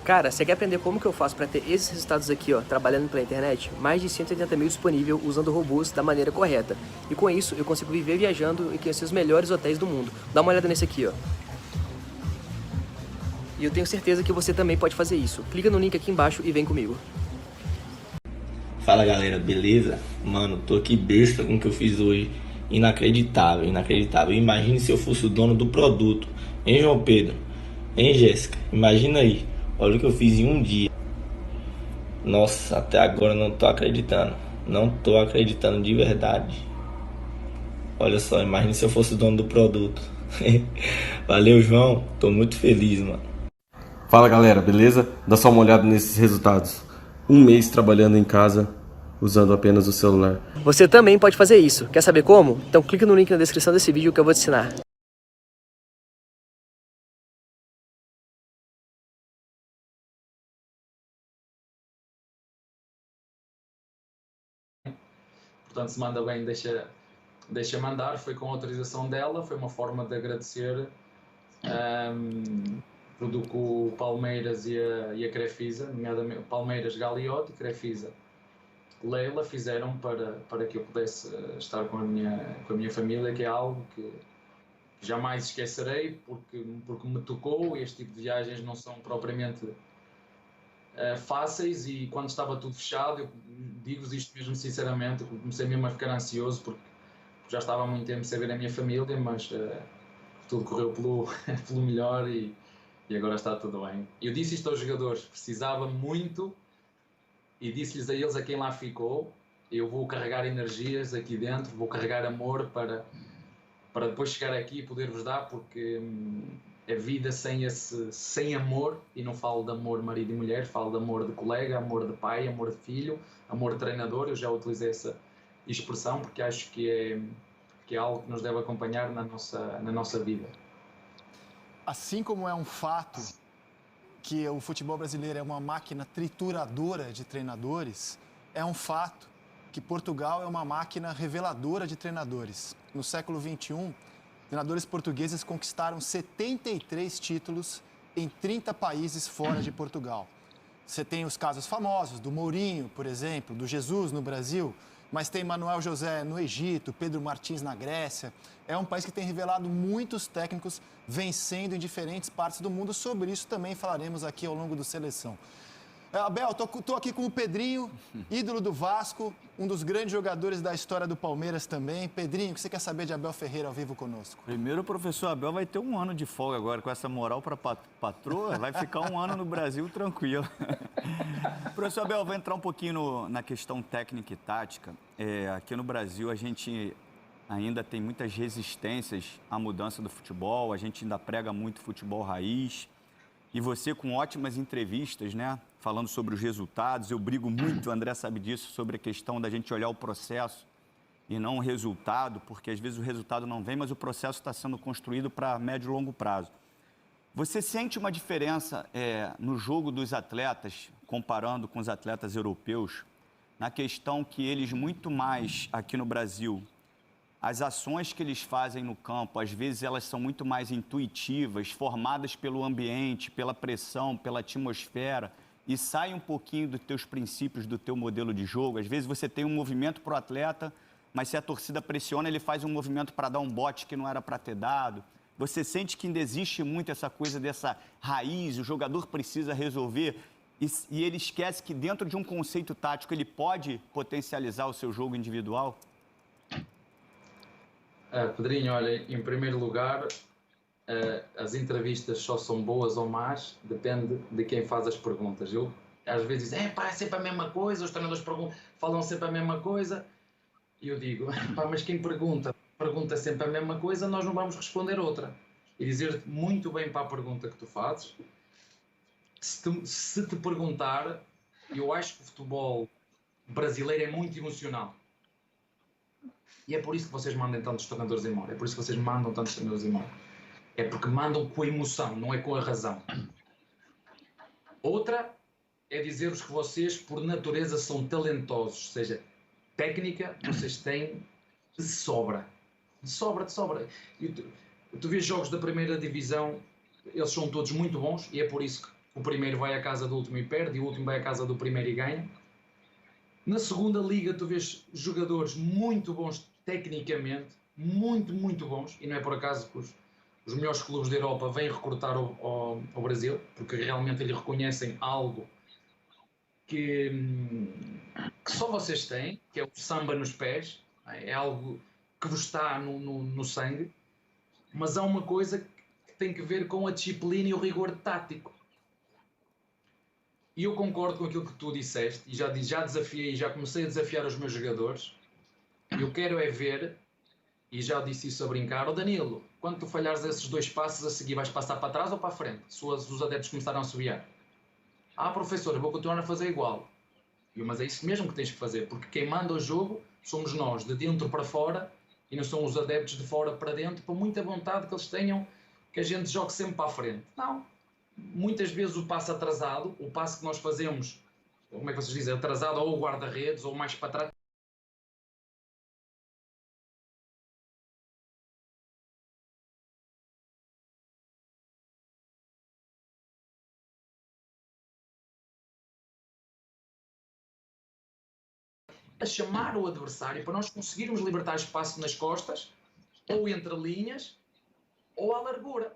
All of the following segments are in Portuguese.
Cara, você quer aprender como que eu faço para ter esses resultados aqui, ó, trabalhando pela internet? Mais de 180 mil disponível usando robôs da maneira correta. E com isso, eu consigo viver viajando e conhecer os melhores hotéis do mundo. Dá uma olhada nesse aqui, ó. E eu tenho certeza que você também pode fazer isso. Clica no link aqui embaixo e vem comigo. Fala galera, beleza? Mano, tô aqui besta com o que eu fiz hoje. Inacreditável, inacreditável. Imagine se eu fosse o dono do produto. Hein, João Pedro? Hein, Jéssica? Imagina aí. Olha o que eu fiz em um dia. Nossa, até agora eu não tô acreditando. Não tô acreditando de verdade. Olha só, imagine se eu fosse o dono do produto. Valeu, João. Tô muito feliz, mano. Fala galera, beleza? Dá só uma olhada nesses resultados. Um mês trabalhando em casa, usando apenas o celular. Você também pode fazer isso. Quer saber como? Então clica no link na descrição desse vídeo que eu vou te ensinar. Portanto, se manda bem, deixa mandar. Foi com autorização dela, foi uma forma de agradecer tudo que o Palmeiras e a Crefisa, nomeadamente Palmeiras, Gagliotti e Crefisa, Leila, fizeram para que eu pudesse estar com a minha família, que é algo que jamais esquecerei, porque me tocou. Este tipo de viagens não são propriamente fáceis, e quando estava tudo fechado, eu digo-vos isto mesmo sinceramente, eu comecei mesmo a ficar ansioso, porque já estava há muito tempo sem ver a minha família, mas tudo correu pelo melhor, e agora está tudo bem. Eu disse isto aos jogadores, precisava muito, e disse-lhes a eles, a quem lá ficou, eu vou carregar energias aqui dentro, vou carregar amor para depois chegar aqui e poder-vos dar, porque a vida sem amor, e não falo de amor marido e mulher, falo de amor de colega, amor de pai, amor de filho, amor de treinador. Eu já utilizei essa expressão porque acho que é algo que nos deve acompanhar na nossa vida. Assim como é um fato que o futebol brasileiro é uma máquina trituradora de treinadores, é um fato que Portugal é uma máquina reveladora de treinadores. No século XXI, treinadores portugueses conquistaram 73 títulos em 30 países fora de Portugal. Você tem os casos famosos do Mourinho, por exemplo, do Jesus no Brasil, mas tem Manuel José no Egito, Pedro Martins na Grécia. É um país que tem revelado muitos técnicos vencendo em diferentes partes do mundo. Sobre isso também falaremos aqui ao longo do Seleção. Abel, estou aqui com o Pedrinho, ídolo do Vasco, um dos grandes jogadores da história do Palmeiras também. Pedrinho, o que você quer saber de Abel Ferreira ao vivo conosco? Primeiro, o professor Abel vai ter um ano de folga agora, com essa moral para patroa, vai ficar um ano no Brasil tranquilo. Professor Abel, vou entrar um pouquinho na questão técnica e tática. Aqui no Brasil, a gente ainda tem muitas resistências à mudança do futebol, a gente ainda prega muito futebol raiz. E você com ótimas entrevistas, né? Falando sobre os resultados. Eu brigo muito, o André sabe disso, sobre a questão da gente olhar o processo e não o resultado, porque às vezes o resultado não vem, mas o processo está sendo construído para médio e longo prazo. Você sente uma diferença no jogo dos atletas, comparando com os atletas europeus, na questão que eles muito mais aqui no Brasil, as ações que eles fazem no campo, às vezes elas são muito mais intuitivas, formadas pelo ambiente, pela pressão, pela atmosfera, e saem um pouquinho dos teus princípios, do teu modelo de jogo. Às vezes você tem um movimento para o atleta, mas se a torcida pressiona, ele faz um movimento para dar um bote que não era para ter dado. Você sente que ainda existe muito essa coisa dessa raiz, o jogador precisa resolver, e ele esquece que dentro de um conceito tático ele pode potencializar o seu jogo individual? Pedrinho, olha, em primeiro lugar, as entrevistas só são boas ou más, depende de quem faz as perguntas. Eu, às vezes, dizem, é sempre a mesma coisa, os treinadores falam sempre a mesma coisa, e eu digo, mas quem pergunta sempre a mesma coisa, nós não vamos responder outra. E dizer muito bem para a pergunta que tu fazes. Se te perguntar, eu acho que o futebol brasileiro é muito emocional. E é por isso que vocês mandam tantos treinadores embora. É por isso que vocês mandam tantos treinadores embora. É porque mandam com a emoção, não é com a razão. Outra é dizer-vos que vocês, por natureza, são talentosos. Ou seja, técnica, vocês têm de sobra. De sobra. E tu vês jogos da primeira divisão, eles são todos muito bons, e é por isso que o primeiro vai à casa do último e perde, e o último vai à casa do primeiro e ganha. Na segunda liga tu vês jogadores muito bons tecnicamente, muito bons, e não é por acaso que os melhores clubes da Europa vêm recrutar ao Brasil, porque realmente eles reconhecem algo que só vocês têm, que é o samba nos pés, é algo que vos está no sangue, mas há uma coisa que tem que ver com a disciplina e o rigor tático. E eu concordo com aquilo que tu disseste, e já desafiei, já comecei a desafiar os meus jogadores. Eu quero é ver, e já disse isso a brincar, o Danilo, quando tu falhares esses 2 passos a seguir, vais passar para trás ou para a frente? Se os adeptos começaram a subir. Professor, eu vou continuar a fazer igual. Mas é isso mesmo que tens que fazer, porque quem manda o jogo somos nós, de dentro para fora, e não são os adeptos de fora para dentro, por muita vontade que eles tenham que a gente jogue sempre para a frente. Não. Muitas vezes o passo atrasado, o passo que nós fazemos, como é que vocês dizem, atrasado ou o guarda-redes ou mais para trás, a chamar o adversário para nós conseguirmos libertar espaço nas costas, ou entre linhas, ou à largura.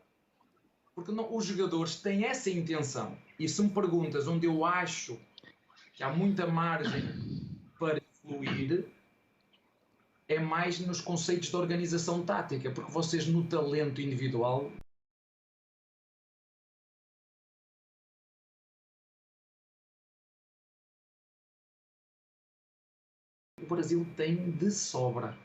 Porque não, os jogadores têm essa intenção. E se me perguntas onde eu acho que há muita margem para evoluir, é mais nos conceitos de organização tática, porque vocês no talento individual o Brasil tem de sobra.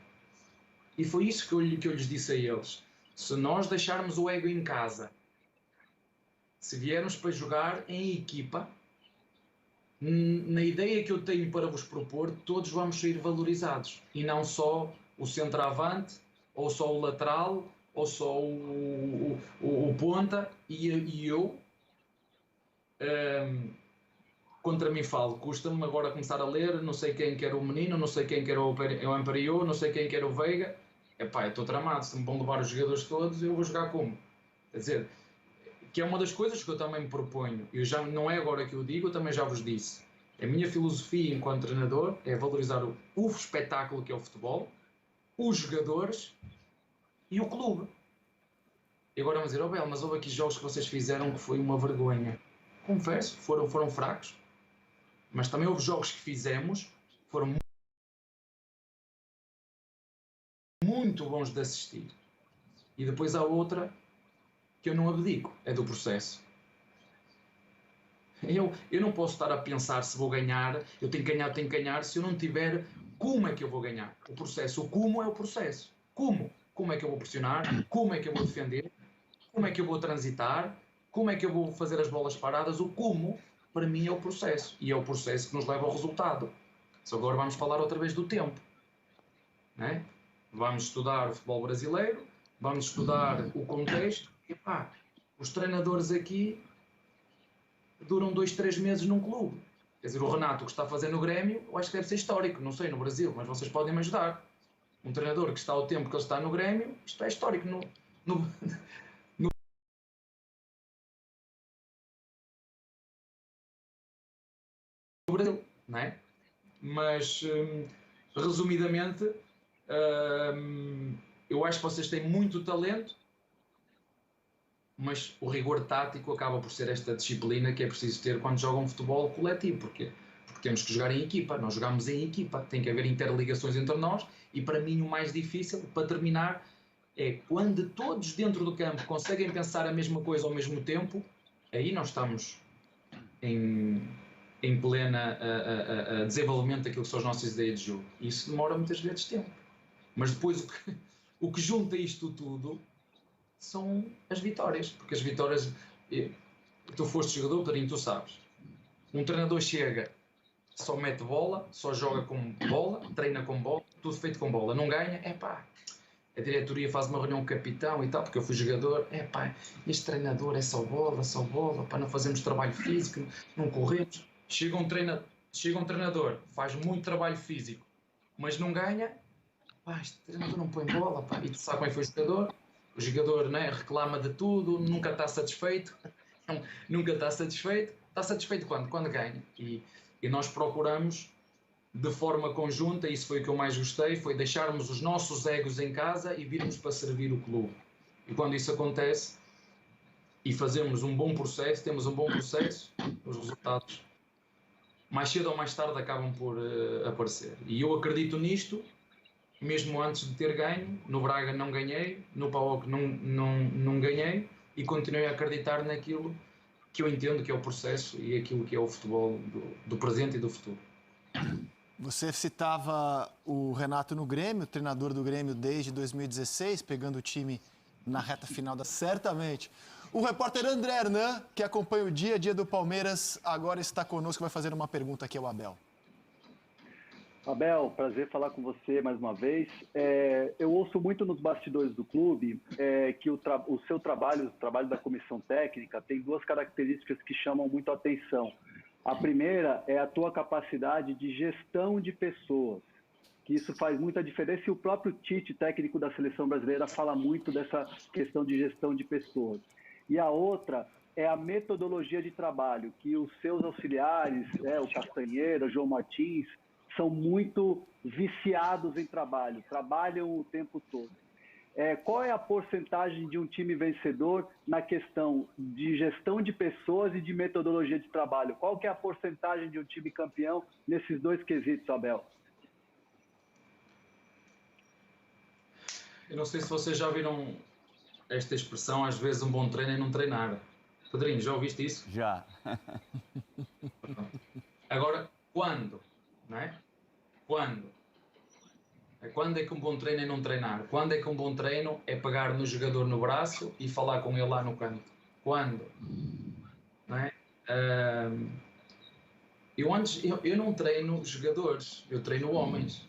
E foi isso que eu lhes disse a eles. Se nós deixarmos o ego em casa, se viermos para jogar em equipa, na ideia que eu tenho para vos propor, todos vamos sair valorizados. E não só o centroavante, ou só o lateral, ou só o ponta, e eu... contra mim falo, custa-me agora começar a ler, não sei quem quer o Menino, não sei quem quer o Ampariô, não sei quem quer o Veiga. Eu estou tramado, se me vão levar os jogadores todos, eu vou jogar como? Quer dizer, que é uma das coisas que eu também me proponho. Não é agora que eu digo, eu também já vos disse. A minha filosofia enquanto treinador é valorizar o espetáculo que é o futebol, os jogadores e o clube. E agora vamos dizer, Bel, mas houve aqui jogos que vocês fizeram que foi uma vergonha. Confesso, foram fracos. Mas também houve jogos que fizemos que foram muito bons de assistir. E depois há outra que eu não abdico, é do processo. Eu não posso estar a pensar se vou ganhar, eu tenho que ganhar, se eu não tiver como é que eu vou ganhar. O processo, o como é o processo. Como é que eu vou pressionar, como é que eu vou defender, como é que eu vou transitar, como é que eu vou fazer as bolas paradas, o como, para mim é o processo. E é o processo que nos leva ao resultado. Só agora vamos falar outra vez do tempo. Não é? Vamos estudar o futebol brasileiro, vamos estudar o contexto. E os treinadores aqui duram 2, 3 meses num clube. Quer dizer, o Renato que está a fazer no Grêmio, eu acho que deve ser histórico, não sei, no Brasil, mas vocês podem me ajudar. Um treinador que está ao tempo que ele está no Grêmio, isto é histórico no Brasil, não é? Mas, resumidamente, eu acho que vocês têm muito talento, mas o rigor tático acaba por ser esta disciplina que é preciso ter quando jogam futebol coletivo. Porquê? Porque temos que jogar em equipa, nós jogamos em equipa, tem que haver interligações entre nós, e para mim o mais difícil, para terminar, é quando todos dentro do campo conseguem pensar a mesma coisa ao mesmo tempo, aí nós estamos em plena desenvolvimento daquilo que são as nossas ideias de jogo. E isso demora muitas vezes tempo. Mas depois o que junta isto tudo são as vitórias. Porque as vitórias... Tu foste jogador, Tarinho, tu sabes. Um treinador chega, só mete bola, só joga com bola, treina com bola, tudo feito com bola. Não ganha, a diretoria faz uma reunião com o capitão e tal, porque eu fui jogador, este treinador é só bola, não fazemos trabalho físico, não corremos. Chega um treinador, faz muito trabalho físico, mas não ganha, este treinador não põe bola, e tu sabes como é que foi o jogador, né, reclama de tudo, nunca está satisfeito, nunca está satisfeito. Está satisfeito quando? Quando ganha. E nós procuramos, de forma conjunta, isso foi o que eu mais gostei, foi deixarmos os nossos egos em casa e virmos para servir o clube. E quando isso acontece, e fazemos um bom processo, temos um bom processo, os resultados, mais cedo ou mais tarde, acabam por aparecer. E eu acredito nisto, mesmo antes de ter ganho. No Braga não ganhei, no PAOK não ganhei, e continuei a acreditar naquilo que eu entendo que é o processo e aquilo que é o futebol do presente e do futuro. Você citava o Renato no Grêmio, treinador do Grêmio desde 2016, pegando o time na reta final da... Certamente. O repórter André Hernan, que acompanha o dia a dia do Palmeiras, agora está conosco e vai fazer uma pergunta aqui ao Abel. Abel, prazer falar com você mais uma vez. Eu ouço muito nos bastidores do clube que o seu trabalho, o trabalho da comissão técnica, tem duas características que chamam muito a atenção. A primeira é a tua capacidade de gestão de pessoas, que isso faz muita diferença, e o próprio Tite, técnico da seleção brasileira, fala muito dessa questão de gestão de pessoas. E a outra é a metodologia de trabalho, que os seus auxiliares, o Castanheira, o João Martins, são muito viciados em trabalho, trabalham o tempo todo. Qual é a porcentagem de um time vencedor na questão de gestão de pessoas e de metodologia de trabalho? Qual que é a porcentagem de um time campeão nesses dois quesitos, Abel? Eu não sei se vocês já viram esta expressão, às vezes um bom treino é não treinar. Pedrinho, já ouviste isso? Já. Agora, quando? Não é? Quando? Quando é que um bom treino é não treinar? Quando é que um bom treino é pegar no jogador no braço e falar com ele lá no canto? Quando? Não é? Eu não treino jogadores, eu treino homens.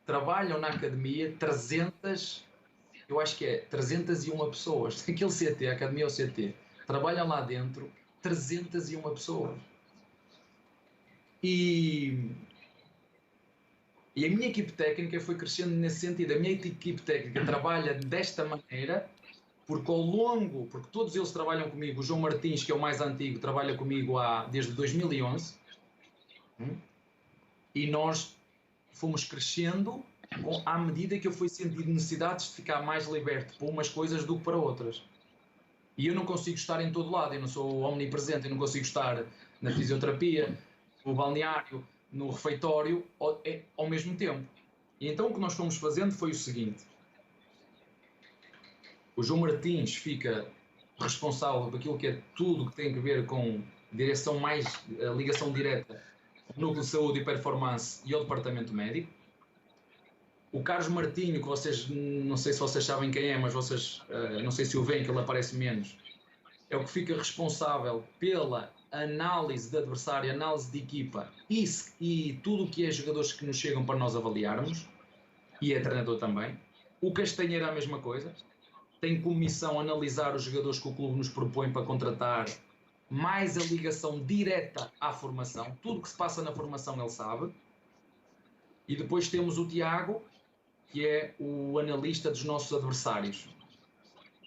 Trabalham na academia 301 pessoas. Aquele CT, a academia ou CT, trabalham lá dentro 301 pessoas. E a minha equipe técnica foi crescendo nesse sentido. A minha equipe técnica trabalha desta maneira, porque todos eles trabalham comigo. O João Martins, que é o mais antigo, trabalha comigo desde 2011. E nós fomos crescendo à medida que eu fui sentindo necessidades de ficar mais liberto para umas coisas do que para outras. E eu não consigo estar em todo lado, eu não sou omnipresente, eu não consigo estar na fisioterapia, no balneário, no refeitório ao mesmo tempo. E então o que nós fomos fazendo foi o seguinte: o João Martins fica responsável por aquilo que é tudo que tem a ver com direção mais, ligação direta ao núcleo de saúde e performance e ao departamento médico. O Carlos Martinho, que vocês, não sei se vocês sabem quem é, mas vocês, não sei se o veem, que ele aparece menos, é o que fica responsável pela análise de adversário, análise de equipa e tudo o que é jogadores que nos chegam para nós avaliarmos, e é treinador também. O Castanheira é a mesma coisa, tem como missão analisar os jogadores que o clube nos propõe para contratar, mais a ligação direta à formação, tudo o que se passa na formação ele sabe. E depois temos o Tiago, que é o analista dos nossos adversários.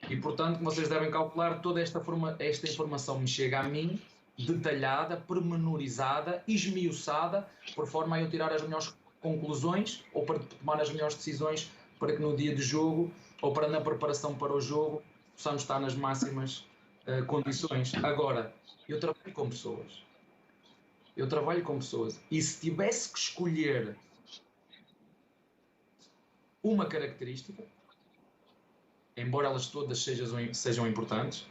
E, portanto, como vocês devem calcular, toda esta informação me chega a mim, detalhada, pormenorizada, esmiuçada, por forma a eu tirar as melhores conclusões ou para tomar as melhores decisões para que no dia de jogo ou para na preparação para o jogo possamos estar nas máximas condições. Agora, eu trabalho com pessoas. E se tivesse que escolher uma característica, embora elas todas sejam importantes,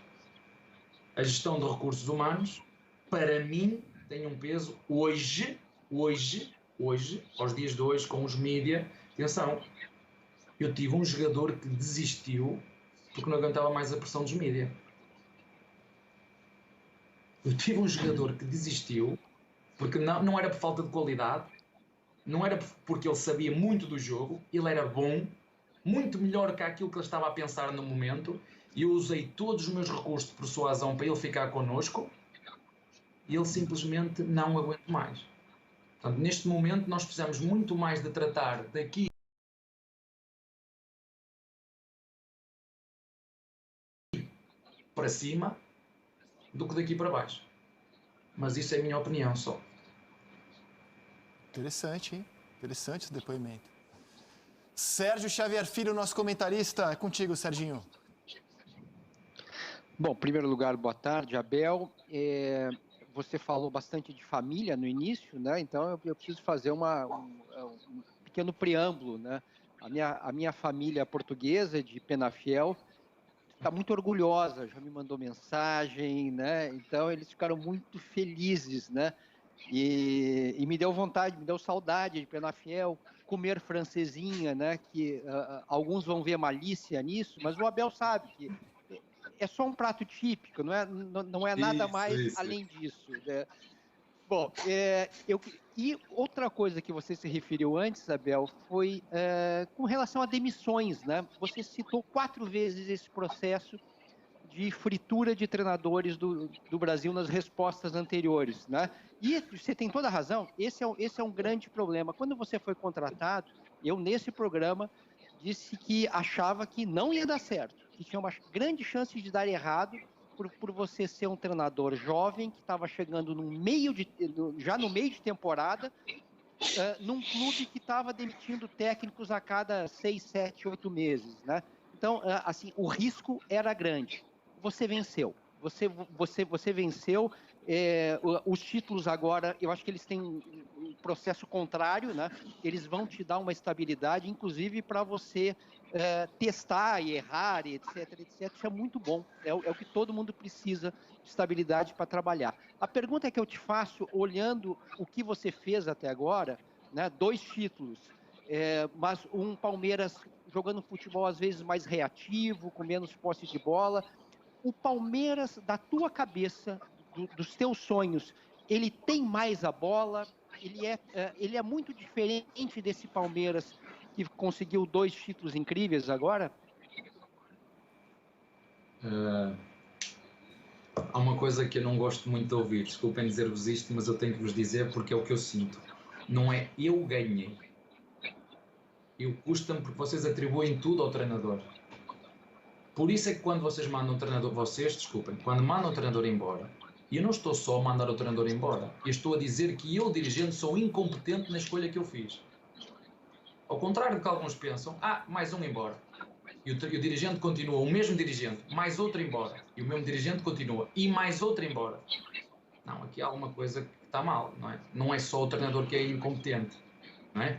a gestão de recursos humanos, para mim, tem um peso hoje, aos dias de hoje, com os mídia. Atenção, eu tive um jogador que desistiu porque não aguentava mais a pressão dos mídia. Eu tive um jogador que desistiu porque não era por falta de qualidade, não era porque ele sabia muito do jogo, ele era bom, muito melhor que aquilo que ele estava a pensar no momento, e eu usei todos os meus recursos de persuasão para ele ficar connosco, e ele simplesmente não aguenta mais. Portanto, neste momento nós precisamos muito mais de tratar daqui para cima do que daqui para baixo. Mas isso é a minha opinião só. Interessante, hein? Interessante esse depoimento. Sérgio Xavier Filho, nosso comentarista. É contigo, Serginho. Bom, em primeiro lugar, boa tarde, Abel. Você falou bastante de família no início, né? Então eu preciso fazer um pequeno preâmbulo, né? A minha família portuguesa de Penafiel está muito orgulhosa, já me mandou mensagem, né? Então eles ficaram muito felizes, né? E me deu vontade, me deu saudade de Penafiel, comer francesinha, né? Que alguns vão ver malícia nisso, mas o Abel sabe que é só um prato típico, não é nada mais além disso, né? Bom, e outra coisa que você se referiu antes, Abel, foi com relação a demissões, né? Você citou 4 vezes esse processo de fritura de treinadores do Brasil nas respostas anteriores, né? E você tem toda a razão, esse é um grande problema. Quando você foi contratado, eu nesse programa disse que achava que não ia dar certo, que tinha uma grande chance de dar errado por você ser um treinador jovem que estava chegando já no meio de temporada, num clube que estava demitindo técnicos a cada 6, 7, 8 meses, né? Então, assim, o risco era grande. Você venceu. Você venceu. Os títulos agora, eu acho que eles têm um processo contrário, né? Eles vão te dar uma estabilidade, inclusive para você testar e errar, etc, etc. Isso é muito bom. É o que todo mundo precisa, de estabilidade para trabalhar. A pergunta que eu te faço, olhando o que você fez até agora, né? 2 títulos, mas um Palmeiras jogando futebol às vezes mais reativo, com menos posse de bola. O Palmeiras, da tua cabeça, dos teus sonhos, ele tem mais a bola? Ele é muito diferente desse Palmeiras que conseguiu 2 títulos incríveis agora? Há uma coisa que eu não gosto muito de ouvir, desculpem dizer-vos isto, mas eu tenho que vos dizer porque é o que eu sinto. Não é eu ganhei. Custa-me porque vocês atribuem tudo ao treinador. Por isso é que quando vocês mandam o treinador, quando mandam o treinador embora, e eu não estou só a mandar o treinador embora, eu estou a dizer que eu, dirigente, sou incompetente na escolha que eu fiz. Ao contrário do que alguns pensam, mais um embora. E o dirigente continua, o mesmo dirigente, mais outro embora. E o mesmo dirigente continua, e mais outro embora. Não, aqui há alguma coisa que está mal, não é? Não é só o treinador que é incompetente, não é?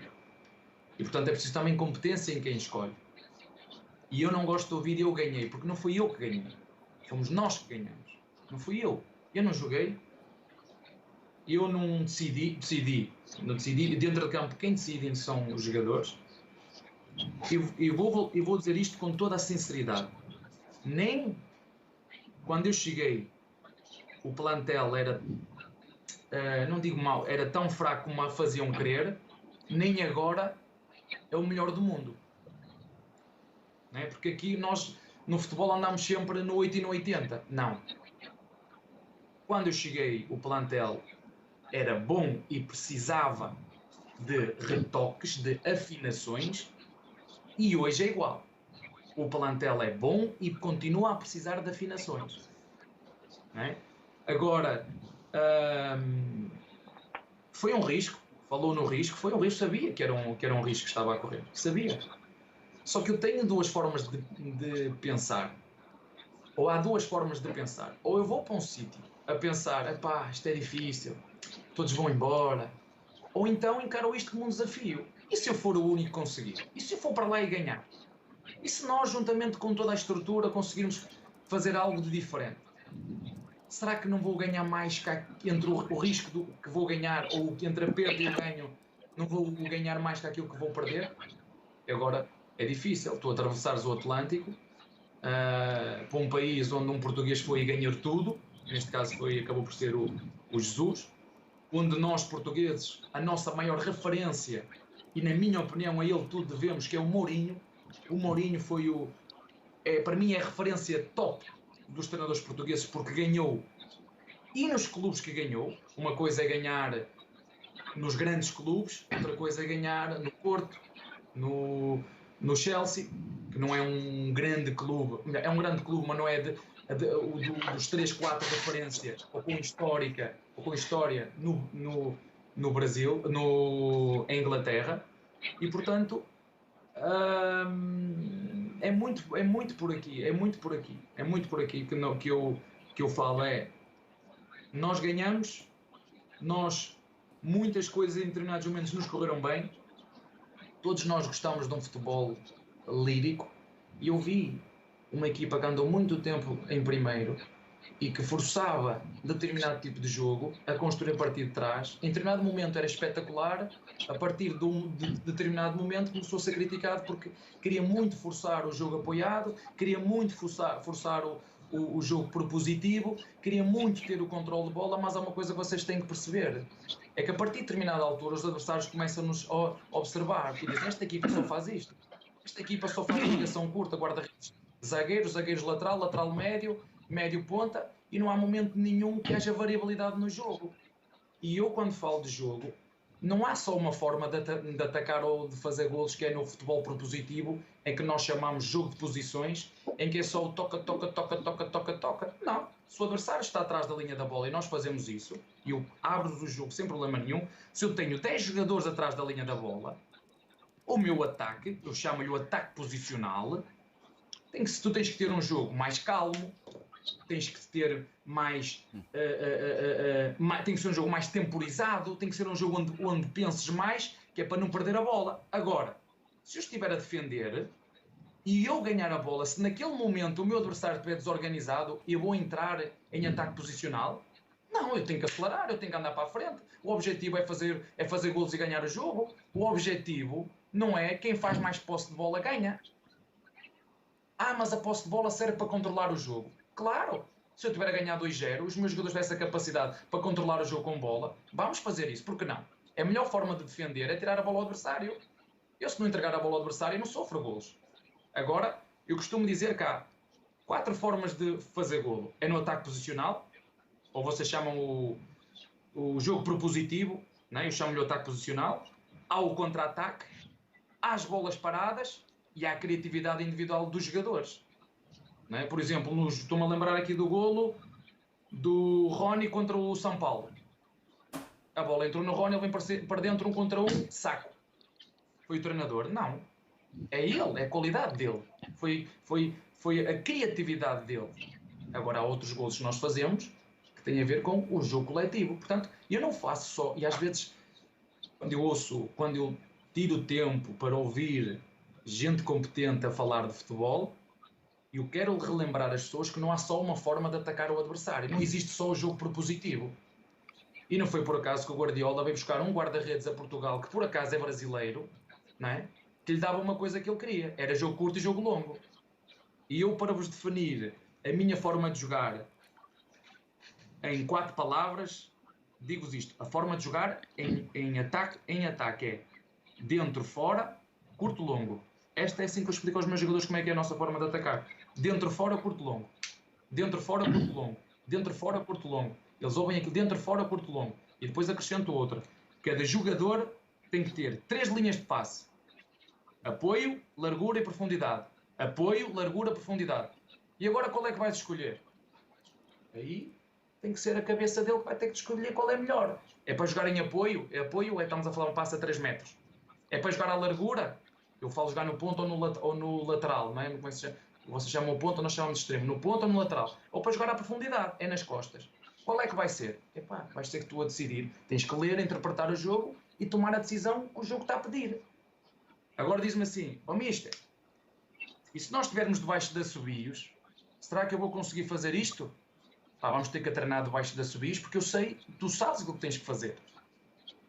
E portanto é preciso também competência em quem escolhe. E eu não gosto de ouvir eu ganhei, porque não fui eu que ganhei. Fomos nós que ganhamos. Não fui eu. Eu não joguei. Eu não decidi. Não decidi. Dentro do campo, quem decide são os jogadores. E vou dizer isto com toda a sinceridade. Nem quando eu cheguei, o plantel era, não digo mal, era tão fraco como a faziam crer, nem agora é o melhor do mundo. Não é? Porque aqui nós, no futebol, andamos sempre no 8 e no 80. Não. Quando eu cheguei, o plantel era bom e precisava de retoques, de afinações, e hoje é igual. O plantel é bom e continua a precisar de afinações. Não é? Agora, foi um risco, falou no risco, foi um risco, sabia que era um risco que estava a correr, sabia. Só que eu tenho 2 formas de pensar. Ou há 2 formas de pensar. Ou eu vou para um sítio a pensar, isto é difícil, todos vão embora. Ou então encaro isto como um desafio. E se eu for o único que conseguir? E se eu for para lá e ganhar? E se nós, juntamente com toda a estrutura, conseguirmos fazer algo de diferente? Será que não vou ganhar mais entre o risco que vou ganhar ou entre a perda e o ganho? Não vou ganhar mais que aquilo que vou perder? Agora, é difícil. Tu atravessares o Atlântico para um país onde um português foi ganhar tudo, neste caso acabou por ser o Jesus, onde nós portugueses, a nossa maior referência, e na minha opinião a ele tudo devemos, que é o Mourinho. O Mourinho para mim é a referência top dos treinadores portugueses, porque ganhou, e nos clubes que ganhou. Uma coisa é ganhar nos grandes clubes, outra coisa é ganhar no Porto, no Chelsea, que não é um grande clube, é um grande clube, mas não é dos 3, 4 referências, ou com história no Brasil, em Inglaterra, e portanto é muito por aqui que eu falo. Nós ganhamos, muitas coisas em determinados momentos nos correram bem, todos nós gostamos de um futebol lírico, e eu vi uma equipa que andou muito tempo em primeiro e que forçava determinado tipo de jogo a construir a partir de trás. Em determinado momento era espetacular, a partir de determinado momento começou a ser criticado porque queria muito forçar o jogo apoiado, queria muito forçar o jogo propositivo, queria muito ter o controle de bola, mas há uma coisa que vocês têm que perceber, é que a partir de determinada altura os adversários começam-nos a observar e dizem: esta equipa só faz isto, esta equipa só faz ligação curta, guarda-redes, zagueiros lateral médio, médio ponta, e não há momento nenhum que haja variabilidade no jogo. E eu, quando falo de jogo, não há só uma forma de atacar ou de fazer golos, que é no futebol propositivo, em que nós chamamos jogo de posições, em que é só o toca. Não. Se o adversário está atrás da linha da bola e nós fazemos isso, e eu abro o jogo sem problema nenhum, se eu tenho 10 jogadores atrás da linha da bola, o meu ataque, eu chamo-lhe o ataque posicional, tu tens que ter um jogo mais calmo, tens que ter mais tem que ser um jogo mais temporizado, tem que ser um jogo onde penses mais, que é para não perder a bola. Agora, se eu estiver a defender e eu ganhar a bola, se naquele momento o meu adversário estiver desorganizado, eu vou entrar em ataque posicional? Não, eu tenho que acelerar, eu tenho que andar para a frente. O objetivo é fazer golos e ganhar o jogo. O objetivo não é quem faz mais posse de bola ganha. Mas a posse de bola serve para controlar o jogo. Claro, se eu tiver a ganhar 2-0, os meus jogadores têm essa capacidade para controlar o jogo com bola, vamos fazer isso, por que não? A melhor forma de defender é tirar a bola ao adversário. Eu, se não entregar a bola ao adversário, não sofro golos. Agora, eu costumo dizer que há 4 formas de fazer golo. É no ataque posicional, ou vocês chamam o jogo propositivo, né? Eu chamo-lhe o ataque posicional. Há o contra-ataque, há as bolas paradas e há a criatividade individual dos jogadores. Não é? Por exemplo, estou-me a lembrar aqui do golo do Rony contra o São Paulo. A bola entrou no Rony, ele vem para dentro 1 contra 1, saco. Foi o treinador? Não. É ele, é a qualidade dele. Foi a criatividade dele. Agora, há outros golos que nós fazemos que têm a ver com o jogo coletivo. Portanto, eu não faço só... E às vezes, quando eu tiro tempo para ouvir gente competente a falar de futebol, eu quero relembrar as pessoas que não há só uma forma de atacar o adversário. Não existe só o jogo propositivo. E não foi por acaso que o Guardiola veio buscar um guarda-redes a Portugal, que por acaso é brasileiro, não é? Que lhe dava uma coisa que ele queria. Era jogo curto e jogo longo. E eu, para vos definir a minha forma de jogar em 4 palavras, digo-vos isto. A forma de jogar em ataque é dentro, fora, curto, longo. Esta é assim que eu explico aos meus jogadores como é que é a nossa forma de atacar. Dentro, fora, curto, longo. Dentro, fora, curto, longo. Dentro, fora, curto, longo. Eles ouvem aquilo dentro, fora, curto, longo. E depois acrescento outra. Cada jogador tem que ter 3 linhas de passe. Apoio, largura e profundidade. Apoio, largura, profundidade. E agora qual é que vais escolher? Aí tem que ser a cabeça dele que vai ter que escolher qual é melhor. É para jogar em apoio? Estamos a falar um passe a 3 metros. É para jogar à largura? Eu falo jogar no ponto ou no lateral, não é? Como é que se chama? Vocês chamam o ponto, nós chamamos de extremo. No ponto ou no lateral. Ou para jogar à profundidade, é nas costas. Qual é que vai ser? Vais ter que tu a decidir. Tens que ler, interpretar o jogo e tomar a decisão que o jogo está a pedir. Agora diz-me assim, mister, e se nós estivermos debaixo de assobios, será que eu vou conseguir fazer isto? Vamos ter que treinar debaixo de assobios, porque eu sei, tu sabes o que tens que fazer.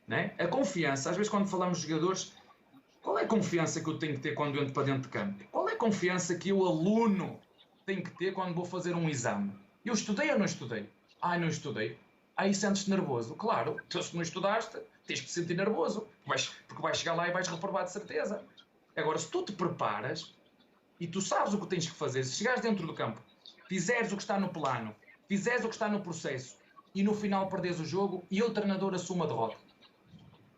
Não é? A confiança, às vezes quando falamos de jogadores, qual é a confiança que eu tenho que ter quando entro para dentro de campo? Qual é a confiança que o aluno tem que ter quando vou fazer um exame? Eu estudei ou não estudei? Não estudei. Aí sentes-te nervoso. Claro, se não estudaste, tens que te sentir nervoso, porque vais chegar lá e vais reprovar de certeza. Agora, se tu te preparas e tu sabes o que tens que fazer, se chegares dentro do campo, fizeres o que está no plano, fizeres o que está no processo e no final perdes o jogo e o treinador assume a derrota.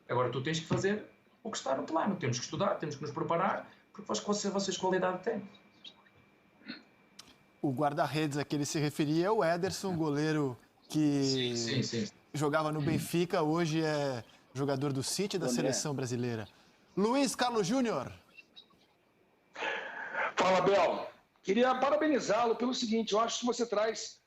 Agora, tu tens que fazer o que está no plano. Temos que estudar, temos que nos preparar, porque vocês qualidade têm. O guarda-redes a que ele se referia é o Ederson, goleiro que Sim. jogava no Benfica, hoje é jogador do City da seleção brasileira. Luiz Carlos Júnior. Fala, Bel. Queria parabenizá-lo pelo seguinte, eu acho que você traz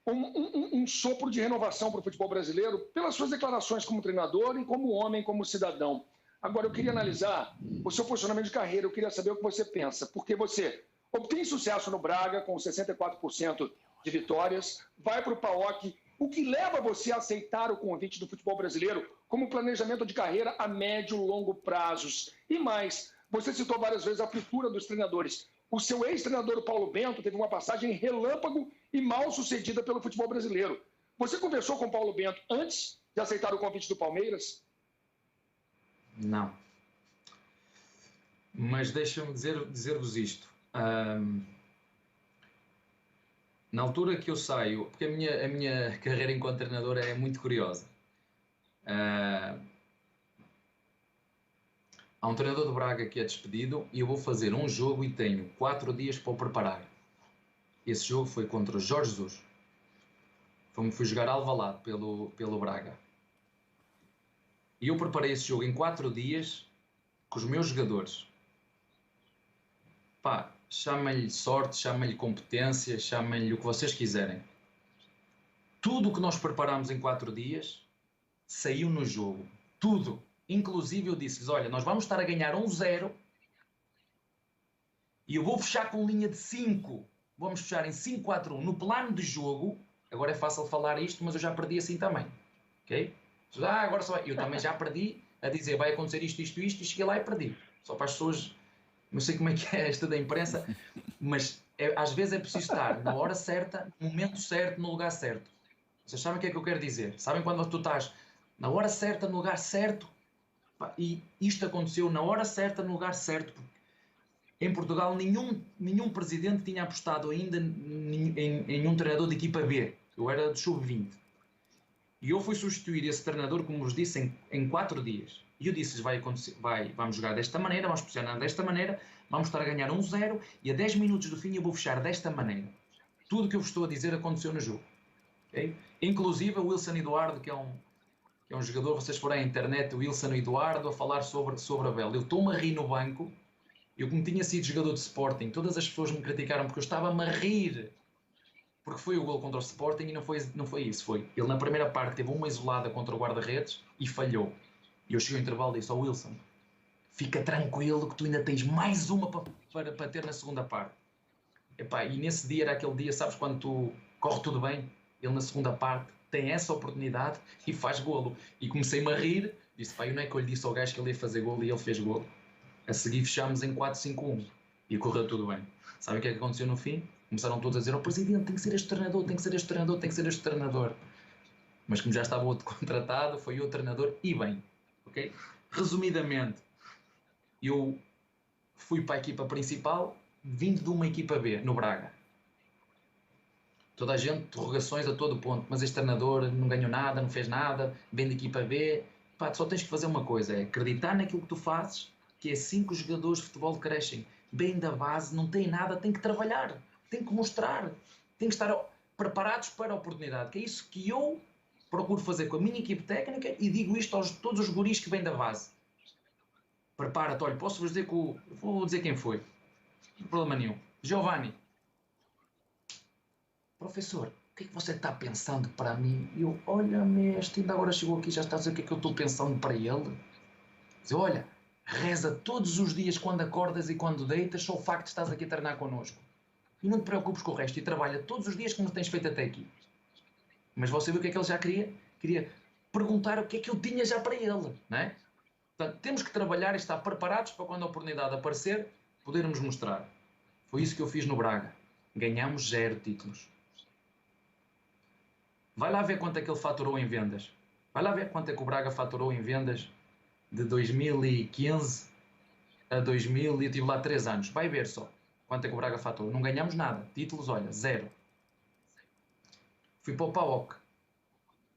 um sopro de renovação para o futebol brasileiro pelas suas declarações como treinador e como homem, como cidadão. Agora, eu queria analisar o seu posicionamento de carreira, eu queria saber o que você pensa, porque você obtém sucesso no Braga com 64% de vitórias, vai para o PAOK, o que leva você a aceitar o convite do futebol brasileiro como planejamento de carreira a médio e longo prazos. E mais, você citou várias vezes a fritura dos treinadores. O seu ex-treinador, Paulo Bento, teve uma passagem relâmpago e mal sucedida pelo futebol brasileiro. Você conversou com o Paulo Bento antes de aceitar o convite do Palmeiras? Não. Mas deixa-me dizer-vos isto. Na altura que eu saio, porque a minha carreira enquanto treinador é muito curiosa. Há um treinador do Braga que é despedido e eu vou fazer um jogo e tenho 4 dias para o preparar. Esse jogo foi contra o Jorge Jesus. Fui jogar Alvalade pelo Braga. E eu preparei esse jogo em 4 dias com os meus jogadores. Pá, chamem-lhe sorte, chamem-lhe competência, chamem-lhe o que vocês quiserem. Tudo o que nós preparámos em 4 dias saiu no jogo. Tudo. Inclusive eu disse-lhes, olha, nós vamos estar a ganhar 1-0 e eu vou fechar com linha de 5. Vamos fechar em 5-4-1. No plano de jogo, agora é fácil falar isto, mas eu já perdi assim também. Ok? Agora só eu também já perdi a dizer, vai acontecer isto, e cheguei lá e perdi. Só para as pessoas, não sei como é que é esta da imprensa, mas às vezes é preciso estar na hora certa, no momento certo, no lugar certo. Vocês sabem o que é que eu quero dizer? Sabem quando tu estás na hora certa, no lugar certo? E isto aconteceu na hora certa, no lugar certo. Em Portugal, nenhum presidente tinha apostado ainda em um treinador de equipa B. Eu era de sub-20. E eu fui substituir esse treinador, como vos disse, em 4 dias. E eu disse-lhes, vamos jogar desta maneira, vamos posicionar desta maneira, vamos estar a ganhar 1-0 e a 10 minutos do fim eu vou fechar desta maneira. Tudo o que eu vos estou a dizer aconteceu no jogo. Okay? Inclusive o Wilson Eduardo, que é um jogador, vocês forem à internet, o Wilson Eduardo, a falar sobre a Bel. Eu estou-me a rir no banco, eu como tinha sido jogador de Sporting, todas as pessoas me criticaram porque eu estava-me a rir, porque foi o gol contra o Sporting e não foi isso. Ele na primeira parte teve uma isolada contra o guarda-redes e falhou. E eu cheguei ao intervalo e disse ao Wilson, fica tranquilo que tu ainda tens mais uma para ter na segunda parte. Epá, e nesse dia era aquele dia, sabes, quando corre tudo bem, ele na segunda parte tem essa oportunidade e faz golo. E comecei-me a rir, disse, pá, eu não é que eu lhe disse ao gajo que ele ia fazer golo e ele fez golo. A seguir fechámos em 4-5-1 e correu tudo bem. Sabe o que é que aconteceu no fim? Começaram todos a dizer, presidente, tem que ser este treinador, tem que ser este treinador, tem que ser este treinador. Mas como já estava outro contratado, foi outro treinador e bem. Okay? Resumidamente, eu fui para a equipa principal, vindo de uma equipa B, no Braga. Toda a gente, interrogações a todo ponto, mas este treinador não ganhou nada, não fez nada, vem da equipa B. Pá, só tens que fazer uma coisa, é acreditar naquilo que tu fazes, que é assim que os jogadores de futebol crescem. Bem da base, não tem nada, tem que trabalhar, tem que mostrar, tem que estar preparados para a oportunidade, que é isso que eu procuro fazer com a minha equipe técnica e digo isto a todos os guris que vêm da base. Prepara-te, olha, posso-vos dizer vou dizer quem foi, não tem problema nenhum. Giovanni. Professor, o que é que você está pensando para mim? Eu, olha, mestre, ainda agora chegou aqui, já está a dizer o que é que eu estou pensando para ele. Diz, olha, reza todos os dias quando acordas e quando deitas, só o facto de estás aqui a treinar connosco. E não te preocupes com o resto, e trabalha todos os dias como tens feito até aqui. Mas você viu o que é que ele já queria? Queria perguntar o que é que eu tinha já para ele, não é? Portanto, temos que trabalhar e estar preparados para quando a oportunidade aparecer, podermos mostrar. Foi isso que eu fiz no Braga. Ganhamos 0 títulos. Vai lá ver quanto é que ele faturou em vendas. Vai lá ver quanto é que o Braga faturou em vendas de 2015 a 2000, e eu tive lá 3 anos. Vai ver só quanto é que o Braga faturou. Não ganhamos nada. Títulos, olha, 0. Fui para o PAOK.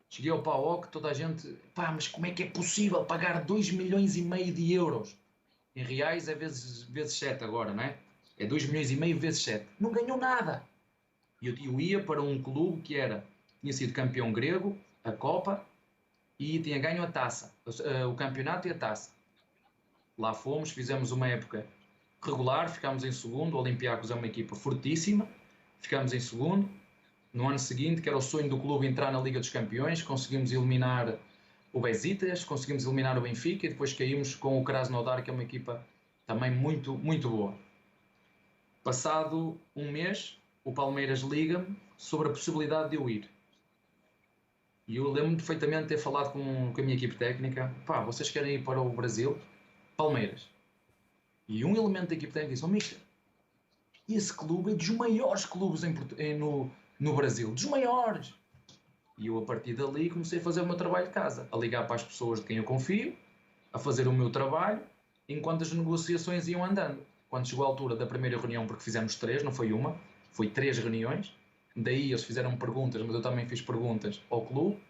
Cheguei ao PAOK, toda a gente... Pá, mas como é que é possível pagar 2,5 milhões de euros? Em reais é vezes 7 agora, não é? É 2,5 milhões vezes 7. Não ganhou nada. E eu ia para um clube que tinha sido campeão grego, a Copa, e tinha ganho a taça, o campeonato e a taça. Lá fomos, fizemos uma época regular, ficámos em segundo. O Olympiacos é uma equipa fortíssima, ficámos em segundo. No ano seguinte, que era o sonho do clube entrar na Liga dos Campeões, conseguimos eliminar o Besiktas, conseguimos eliminar o Benfica e depois caímos com o Krasnodar, que é uma equipa também muito, muito boa. Passado um mês, o Palmeiras liga-me sobre a possibilidade de eu ir. E eu lembro-me perfeitamente de ter falado com a minha equipe técnica: pá, vocês querem ir para o Brasil? Palmeiras. E um elemento da equipe técnica disse: mister, esse clube é dos maiores clubes no Brasil, dos maiores. E eu, a partir dali, comecei a fazer o meu trabalho de casa, a ligar para as pessoas de quem eu confio, a fazer o meu trabalho, enquanto as negociações iam andando. Quando chegou a altura da primeira reunião, porque fizemos 3, não foi uma, foi 3 reuniões, daí eles fizeram perguntas, mas eu também fiz perguntas ao clube,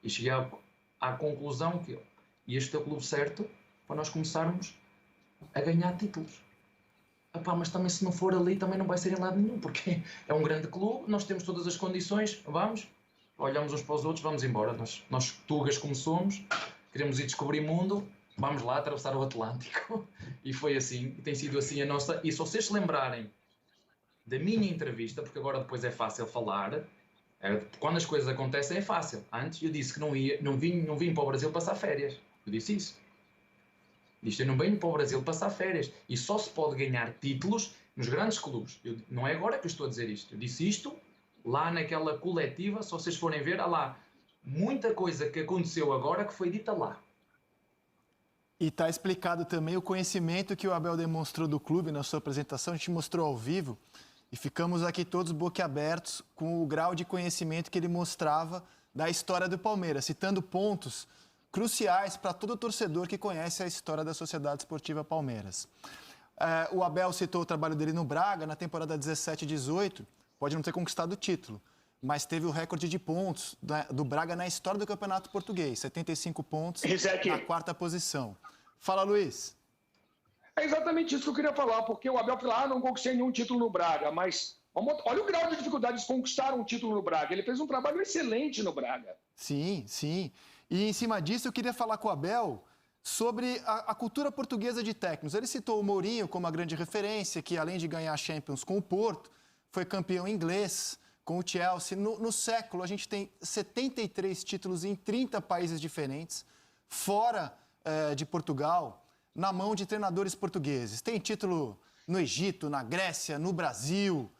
e cheguei à conclusão que este é o clube certo para nós começarmos a ganhar títulos. Epá, mas também, se não for ali, também não vai ser em lado nenhum, porque é um grande clube, nós temos todas as condições, vamos, olhamos uns para os outros, vamos embora. Nós tugas como somos, queremos ir descobrir mundo, vamos lá atravessar o Atlântico. E foi assim, e tem sido assim a nossa. E se vocês se lembrarem da minha entrevista, porque agora depois é fácil falar, quando as coisas acontecem é fácil. Antes eu disse que não vim para o Brasil passar férias. Eu disse isso. Disse: eu não venho para o Brasil passar férias. E só se pode ganhar títulos nos grandes clubes. Não é agora que eu estou a dizer isto. Eu disse isto lá naquela coletiva. Se vocês forem ver, há lá muita coisa que aconteceu agora que foi dita lá. E está explicado também o conhecimento que o Abel demonstrou do clube na sua apresentação. A gente mostrou ao vivo e ficamos aqui todos boquiabertos com o grau de conhecimento que ele mostrava da história do Palmeiras, citando pontos cruciais para todo torcedor que conhece a história da Sociedade Esportiva Palmeiras. O Abel citou o trabalho dele no Braga na temporada 17-18, pode não ter conquistado o título, mas teve o recorde de pontos do Braga na história do Campeonato Português, 75 pontos na 4ª posição. Fala, Luiz. É exatamente isso que eu queria falar, porque o Abel falou: não conquistei nenhum título no Braga, mas olha o grau de dificuldade de conquistar um título no Braga. Ele fez um trabalho excelente no Braga. Sim, sim. E em cima disso eu queria falar com o Abel sobre a cultura portuguesa de técnicos. Ele citou o Mourinho como uma grande referência, que além de ganhar a Champions com o Porto, foi campeão inglês com o Chelsea. No século, a gente tem 73 títulos em 30 países diferentes, fora de Portugal, na mão de treinadores portugueses. Tem título no Egito, na Grécia, no Brasil.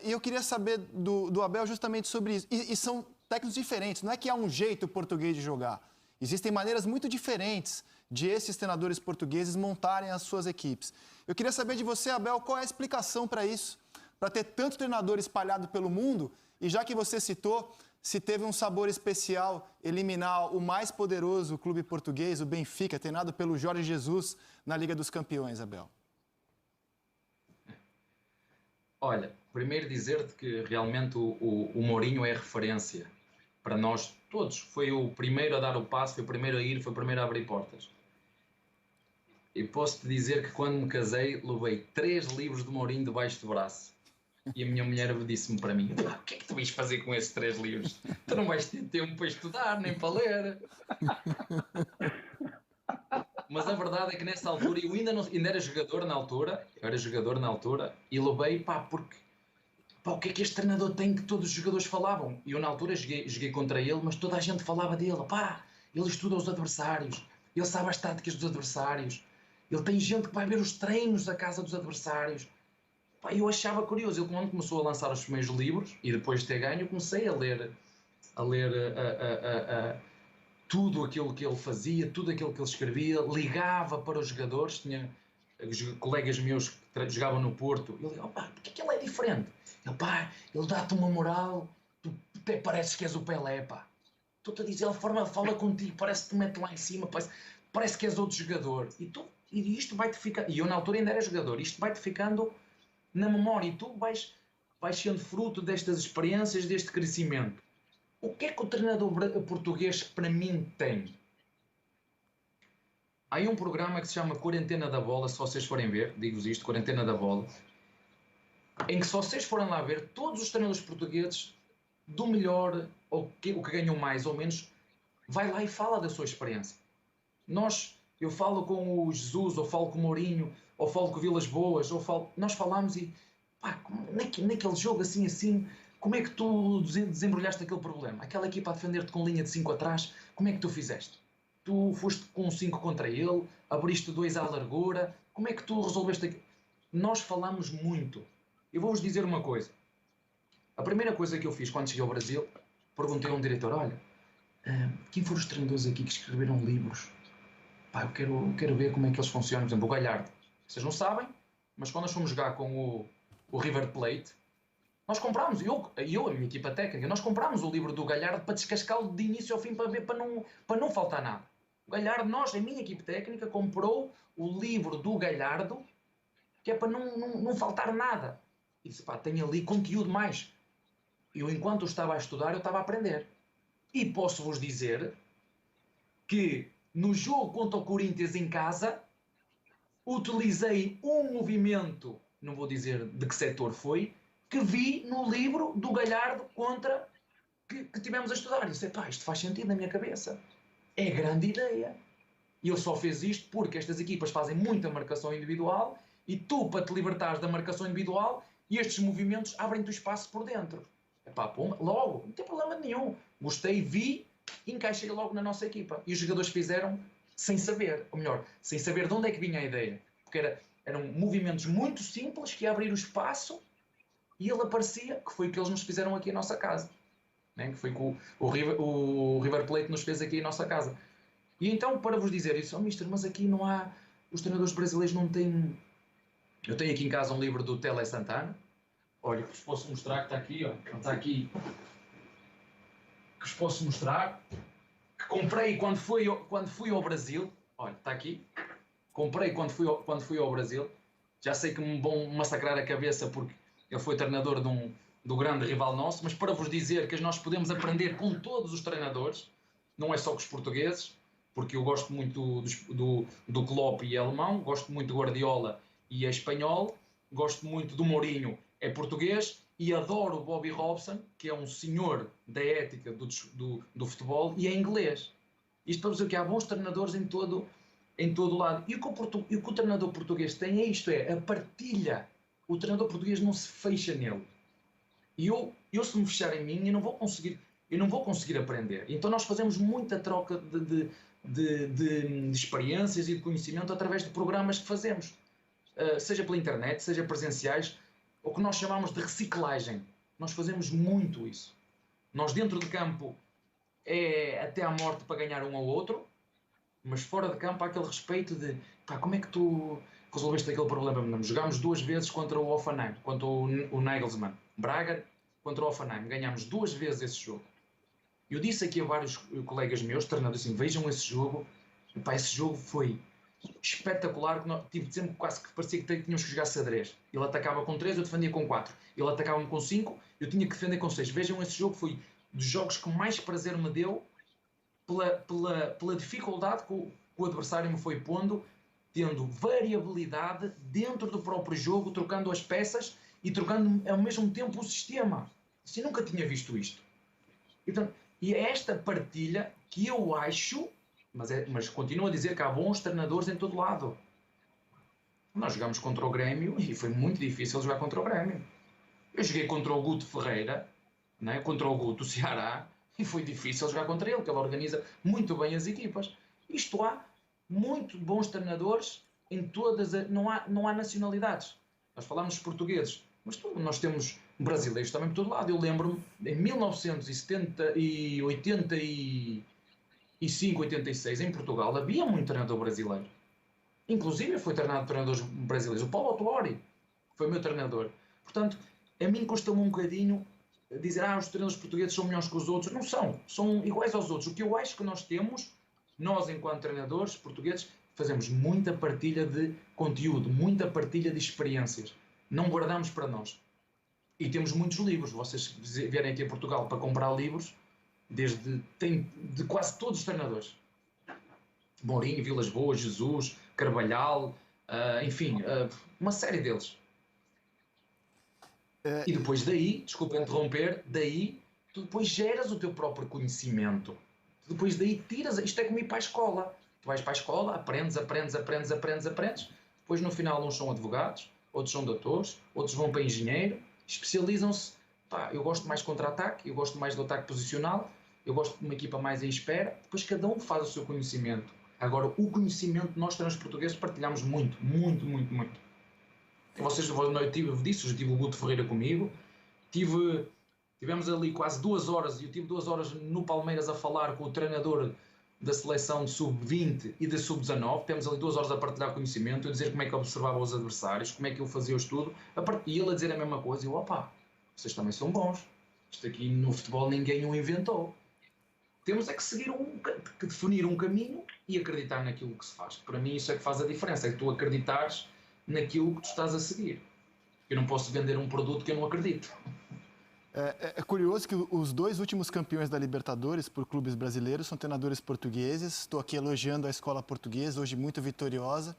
E eu queria saber do Abel justamente sobre isso. E são técnicos diferentes, não é que há um jeito português de jogar. Existem maneiras muito diferentes de esses treinadores portugueses montarem as suas equipes. Eu queria saber de você, Abel, qual é a explicação para isso? Para ter tanto treinador espalhado pelo mundo, e já que você citou, se teve um sabor especial eliminar o mais poderoso clube português, o Benfica, treinado pelo Jorge Jesus, na Liga dos Campeões, Abel. Olha, primeiro dizer-te que realmente o Mourinho é referência para nós todos. Foi o primeiro a dar o passo, foi o primeiro a ir, foi o primeiro a abrir portas. E posso-te dizer que quando me casei, levei 3 livros de Mourinho debaixo do braço. E a minha mulher disse-me para mim: o que é que tu vais fazer com esses 3 livros? Tu não vais ter tempo para estudar, nem para ler. Mas a verdade é que nessa altura, eu ainda era jogador na altura, e levei, porque o que é que este treinador tem que todos os jogadores falavam? E eu na altura joguei contra ele, mas toda a gente falava dele: ele estuda os adversários, ele sabe as táticas dos adversários, ele tem gente que vai ver os treinos da casa dos adversários. Eu achava curioso. Ele, quando começou a lançar os primeiros livros, e depois de ter ganho, eu comecei a ler tudo aquilo que ele fazia, tudo aquilo que ele escrevia, ligava para os jogadores. Tinha colegas meus que jogavam no Porto, eu digo: porque é que ele é diferente? Ele dá-te uma moral, tu pareces que és o Pelé, Estou-te a dizer, a forma de fala contigo, parece que te mete lá em cima, parece que és outro jogador. E isto vai-te ficar... E eu na altura ainda era jogador. Isto vai-te ficando na memória, e tu vais sendo fruto destas experiências, deste crescimento. O que é que o treinador português para mim tem? Há aí um programa que se chama Quarentena da Bola, se vocês forem ver, digo-vos isto, Quarentena da Bola. em que se vocês forem lá ver, todos os treinadores portugueses, do melhor, ou o que ganham mais ou menos, vai lá e fala da sua experiência. Eu falo com o Jesus, ou falo com o Mourinho, ou falo com o Vilas Boas, nós falamos e, pá, naquele jogo assim, como é que tu desembrulhaste aquele problema? Aquela equipa a defender-te com linha de 5 atrás, como é que tu fizeste? Tu foste com 5 contra ele, abriste 2 à largura, como é que tu resolveste aquilo? Nós falamos muito. Eu vou-vos dizer uma coisa. A primeira coisa que eu fiz quando cheguei ao Brasil, perguntei a um diretor, olha, quem foram os treinadores aqui que escreveram livros? Pá, eu quero ver como é que eles funcionam. Por exemplo, o Galhardo. Vocês não sabem, mas quando nós fomos jogar com o River Plate, nós comprámos, a minha equipa técnica, nós comprámos o livro do Galhardo para descascá-lo de início ao fim, para ver, para não faltar nada. O Galhardo, a minha equipa técnica, comprou o livro do Galhardo, que é para não faltar nada. E disse, pá, tem ali conteúdo mais. Eu, enquanto eu estava a estudar, eu estava a aprender. E posso-vos dizer que no jogo contra o Corinthians em casa, utilizei um movimento, não vou dizer de que setor foi, que vi no livro do Galhardo que tivemos a estudar. E disse, pá, isto faz sentido na minha cabeça. É grande ideia. E ele só fez isto porque estas equipas fazem muita marcação individual e tu, para te libertares da marcação individual, estes movimentos abrem-te o espaço por dentro. Epá, pô, logo, não tem problema nenhum. Gostei, vi, encaixei logo na nossa equipa. E os jogadores fizeram sem saber, ou melhor, sem saber de onde é que vinha a ideia. Porque eram movimentos muito simples que iam abrir o espaço e ele aparecia, que foi o que eles nos fizeram aqui em nossa casa. Né? Que foi que o River Plate nos fez aqui em nossa casa. E então, para vos dizer isso, mister, mas aqui não há... Os treinadores brasileiros não têm... Eu tenho aqui em casa um livro do Tele Santana. Olha, que vos posso mostrar, que está aqui, ó. Está aqui. Que vos posso mostrar. Que comprei quando fui ao Brasil. Olha, está aqui. Comprei quando fui ao Brasil. Já sei que me vão massacrar a cabeça porque ele foi treinador do grande rival nosso, mas para vos dizer que nós podemos aprender com todos os treinadores, não é só com os portugueses, porque eu gosto muito do Klopp e é alemão, gosto muito do Guardiola e é espanhol, gosto muito do Mourinho, é português, e adoro o Bobby Robson, que é um senhor da ética do futebol, e é inglês. Isto para dizer que há bons treinadores em todo o lado. E o que o treinador português tem é isto, é a partilha. O treinador português não se fecha nele. E eu se me fechar em mim, eu não vou conseguir aprender. Então nós fazemos muita troca de experiências e de conhecimento através de programas que fazemos. Seja pela internet, seja presenciais, o que nós chamamos de reciclagem. Nós fazemos muito isso. Nós dentro de campo é até à morte para ganhar um ao outro, mas fora de campo há aquele respeito de pá, como é que tu resolveste aquele problema? Jogámos 2 vezes contra o Hoffenheim, contra o Nagelsmann. Braga contra o Hoffenheim. Ganhámos 2 vezes esse jogo. Eu disse aqui a vários colegas meus, treinadores, assim, vejam esse jogo. Epá, esse jogo foi espetacular. Tive sempre quase que parecia que tínhamos que jogar xadrez. Ele atacava com 3, eu defendia com 4. Ele atacava-me com 5, eu tinha que defender com 6. Vejam, esse jogo foi dos jogos que mais prazer me deu pela dificuldade que o adversário me foi pondo, tendo variabilidade dentro do próprio jogo, trocando as peças e trocando ao mesmo tempo o sistema. Eu nunca tinha visto isto. Então, e é esta partilha que eu acho, mas continuo a dizer que há bons treinadores em todo lado. Nós jogámos contra o Grêmio e foi muito difícil jogar contra o Grêmio. Eu joguei contra o Guto Ferreira, né, contra o Guto Ceará, e foi difícil jogar contra ele, porque ele organiza muito bem as equipas. Isto há muito bons treinadores em todas não há nacionalidades. Nós falamos dos portugueses, mas nós temos brasileiros também por todo lado. Eu lembro-me, em 1985, 86, em Portugal, havia muito treinador brasileiro. Inclusive, foi treinado por treinadores brasileiros. O Paulo Autuori foi meu treinador. Portanto, a mim custa-me um bocadinho dizer os treinadores portugueses são melhores que os outros. Não são iguais aos outros. O que eu acho que nós temos, nós enquanto treinadores portugueses, fazemos muita partilha de conteúdo, muita partilha de experiências. Não guardamos para nós. E temos muitos livros. Vocês vierem aqui a Portugal para comprar livros, tem de quase todos os treinadores. Mourinho, Vilas Boas, Jesus, Carvalhal, enfim, uma série deles. E depois daí, desculpa interromper, daí tu depois geras o teu próprio conhecimento. Tu depois daí tiras, isto é como ir para a escola. Tu vais para a escola, aprendes. Depois no final uns são advogados, outros são doutores, outros vão para engenheiro, especializam-se. Eu gosto mais de contra-ataque, eu gosto mais do ataque posicional, eu gosto de uma equipa mais em espera. Depois cada um faz o seu conhecimento. Agora, o conhecimento nós, treinos portugueses, partilhamos muito. Vocês, eu tive o Guto Ferreira comigo, tivemos ali quase 2 horas, e eu tive 2 horas no Palmeiras a falar com o treinador da seleção de sub-20 e da sub-19, temos ali 2 horas a partilhar conhecimento, eu dizer como é que eu observava os adversários, como é que eu fazia o estudo, e ele a dizer a mesma coisa, e eu, vocês também são bons, isto aqui no futebol ninguém o inventou. Temos é que que definir um caminho e acreditar naquilo que se faz. Para mim isso é que faz a diferença, é que tu acreditares naquilo que tu estás a seguir. Eu não posso vender um produto que eu não acredito. É curioso que os 2 últimos campeões da Libertadores por clubes brasileiros são treinadores portugueses. Estou aqui elogiando a escola portuguesa, hoje muito vitoriosa.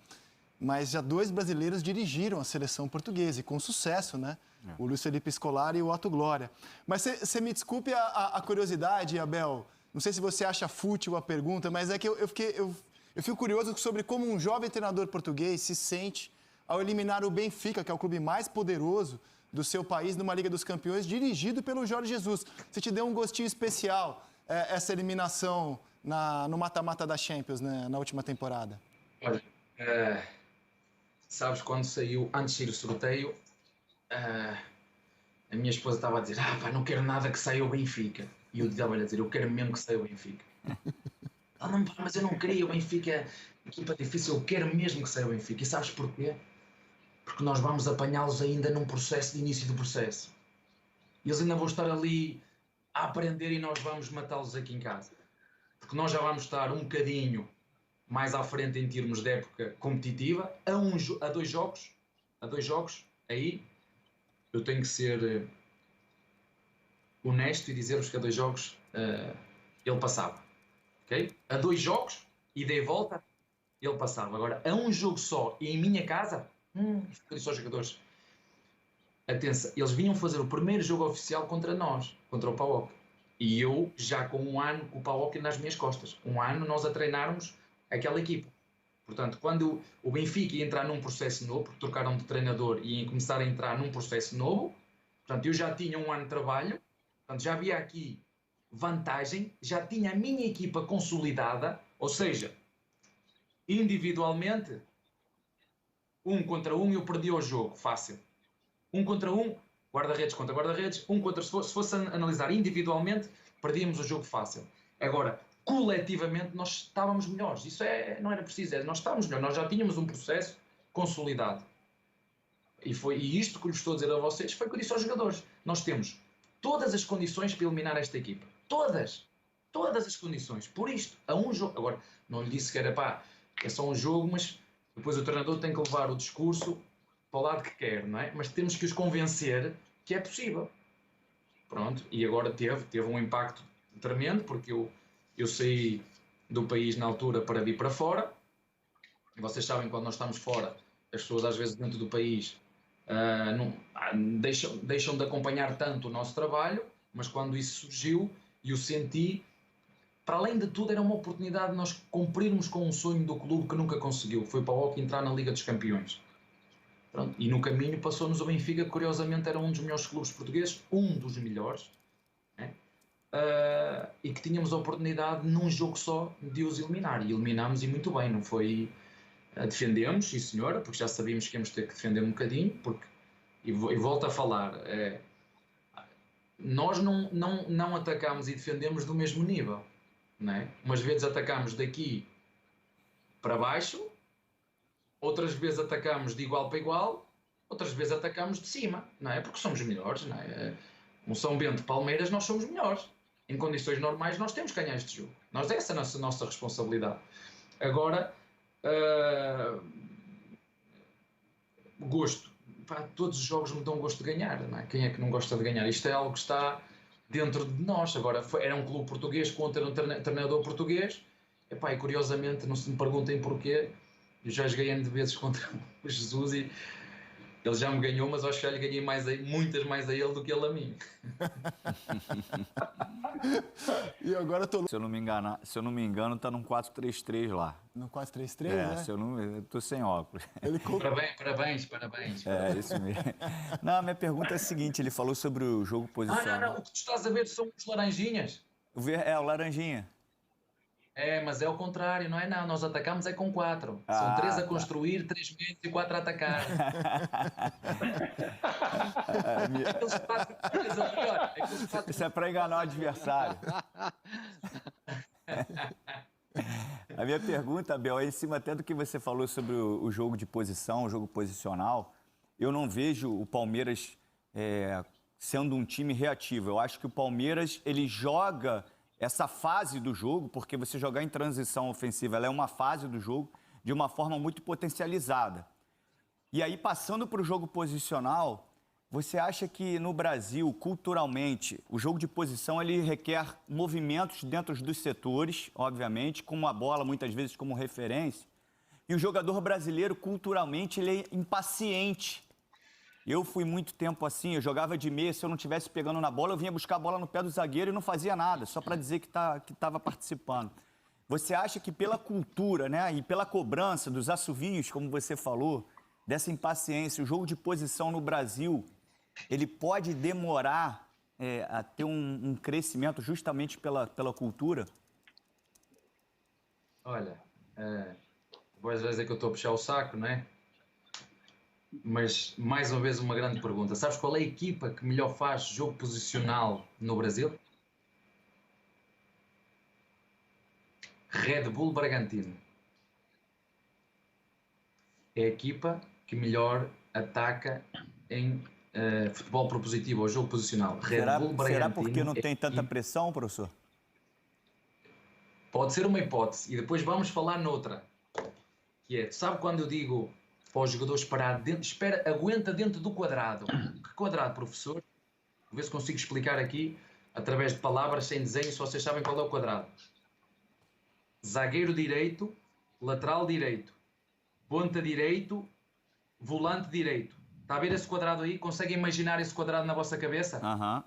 Mas já 2 brasileiros dirigiram a seleção portuguesa, e com sucesso, né? O Luiz Felipe Scolari e o Otto Glória. Mas você me desculpe a curiosidade, Abel. Não sei se você acha fútil a pergunta, mas é que eu fico curioso sobre como um jovem treinador português se sente ao eliminar o Benfica, que é o clube mais poderoso do seu país, numa Liga dos Campeões, dirigido pelo Jorge Jesus. Você te deu um gostinho especial, essa eliminação no mata-mata da Champions, né, na última temporada? Olha, sabes, quando saiu, antes de sair o sorteio, a minha esposa estava a dizer, não quero nada que saia o Benfica. E eu estava a dizer, eu quero mesmo que saia o Benfica. Não, mas eu não queria, o Benfica é equipa difícil, eu quero mesmo que saia o Benfica. E sabes porquê? Porque nós vamos apanhá-los ainda num processo de início do processo. Eles ainda vão estar ali a aprender e nós vamos matá-los aqui em casa. Porque nós já vamos estar um bocadinho mais à frente em termos de época competitiva, a dois jogos, aí eu tenho que ser honesto e dizer-vos que a 2 jogos ele passava. Okay? A 2 jogos, ida e volta, ele passava. Agora, a um jogo só e em minha casa, eu disse aos jogadores, atenção, eles vinham fazer o primeiro jogo oficial contra nós, contra o PAOK. E eu, já com 1 ano, com o PAOK nas minhas costas. 1 ano nós a treinarmos aquela equipa. Portanto, quando o Benfica ia entrar num processo novo, porque trocaram de treinador e iam começar a entrar num processo novo, portanto, eu já tinha 1 ano de trabalho, portanto, já havia aqui vantagem, já tinha a minha equipa consolidada, ou seja, individualmente, 1 contra 1 eu perdi o jogo, fácil. 1 contra 1, guarda-redes contra guarda-redes, se fosse analisar individualmente, perdíamos o jogo fácil. Agora, coletivamente, nós estávamos melhores. Isso não era preciso, nós estávamos melhores, nós já tínhamos um processo consolidado. E isto que eu lhes estou a dizer a vocês foi o que eu disse aos jogadores. Nós temos todas as condições para eliminar esta equipa. Todas as condições. Por isto, a um jogo. Agora, não lhe disse que era é só um jogo, mas depois o treinador tem que levar o discurso para o lado que quer, não é? Mas temos que os convencer que é possível. Pronto, e agora teve um impacto tremendo, porque eu saí do país na altura para vir para fora. E vocês sabem, quando nós estamos fora, as pessoas às vezes dentro do país deixam de acompanhar tanto o nosso trabalho, mas quando isso surgiu, eu senti, para além de tudo, era uma oportunidade de nós cumprirmos com um sonho do clube que nunca conseguiu, foi para o PAOK entrar na Liga dos Campeões. Pronto, e no caminho passou-nos o Benfica, que curiosamente era um dos melhores clubes portugueses, um dos melhores, né? E que tínhamos a oportunidade num jogo só de os eliminar, e eliminámos, e muito bem, não foi... Defendemos, sim senhora, porque já sabíamos que íamos ter que defender um bocadinho, e volto a falar, nós não atacamos e defendemos do mesmo nível, não é? Umas vezes atacamos daqui para baixo, outras vezes atacamos de igual para igual, outras vezes atacamos de cima, não é? Porque somos melhores, não é? Um São Bento, Palmeiras, nós somos melhores. Em condições normais nós temos que ganhar este jogo. Essa é a nossa responsabilidade. Agora, gosto. Todos os jogos me dão gosto de ganhar, não é? Quem é que não gosta de ganhar? Isto é algo que está dentro de nós. Agora, era um clube português contra um treinador português. E curiosamente, não se me perguntem porquê, eu já joguei N de vezes contra o Jesus e Ele já me ganhou, mas acho que já lhe ganhei muitas mais a ele do que ele a mim. E agora eu tô Se eu não me engano, tá num 4-3-3 lá. no 4-3-3, né? Eu tô sem óculos. Ele Parabéns. É, isso mesmo. Não, a minha pergunta é a seguinte, ele falou sobre o jogo posicional. Não, o que tu estás a ver são os laranjinhas. O laranjinha. É, mas é o contrário, não é não. Nós atacamos é com 4. São 3 a construir, 3 médios e 4 a atacar. Isso é para enganar o adversário. A minha pergunta, Abel, é em cima até do que você falou sobre o jogo de posição, o jogo posicional. Eu não vejo o Palmeiras sendo um time reativo. Eu acho que o Palmeiras, ele joga essa fase do jogo, porque você jogar em transição ofensiva, ela é uma fase do jogo de uma forma muito potencializada. E aí, passando para o jogo posicional, você acha que no Brasil, culturalmente, o jogo de posição ele requer movimentos dentro dos setores, obviamente, com uma bola muitas vezes como referência, e o jogador brasileiro, culturalmente, ele é impaciente. Eu fui muito tempo assim, eu jogava de meia, se eu não estivesse pegando na bola, eu vinha buscar a bola no pé do zagueiro e não fazia nada, só para dizer que estava participando. Você acha que pela cultura, né, e pela cobrança dos assovios, como você falou, dessa impaciência, o jogo de posição no Brasil, ele pode demorar a ter um crescimento justamente pela cultura? Olha, às vezes é que eu estou a puxar o saco, não é? Mas, mais uma vez, uma grande pergunta. Sabes qual é a equipa que melhor faz jogo posicional no Brasil? Red Bull Bragantino. É a equipa que melhor ataca em futebol propositivo, ou jogo posicional. Será porque não tem tanta pressão, professor? Pode ser uma hipótese. E depois vamos falar noutra. Que é, sabe quando eu digo para os jogadores parar dentro, aguenta dentro do quadrado. Que quadrado, professor? Vou ver se consigo explicar aqui, através de palavras, sem desenho, se vocês sabem qual é o quadrado. Zagueiro direito, lateral direito, ponta direito, volante direito. Está a ver esse quadrado aí? Conseguem imaginar esse quadrado na vossa cabeça? Aham.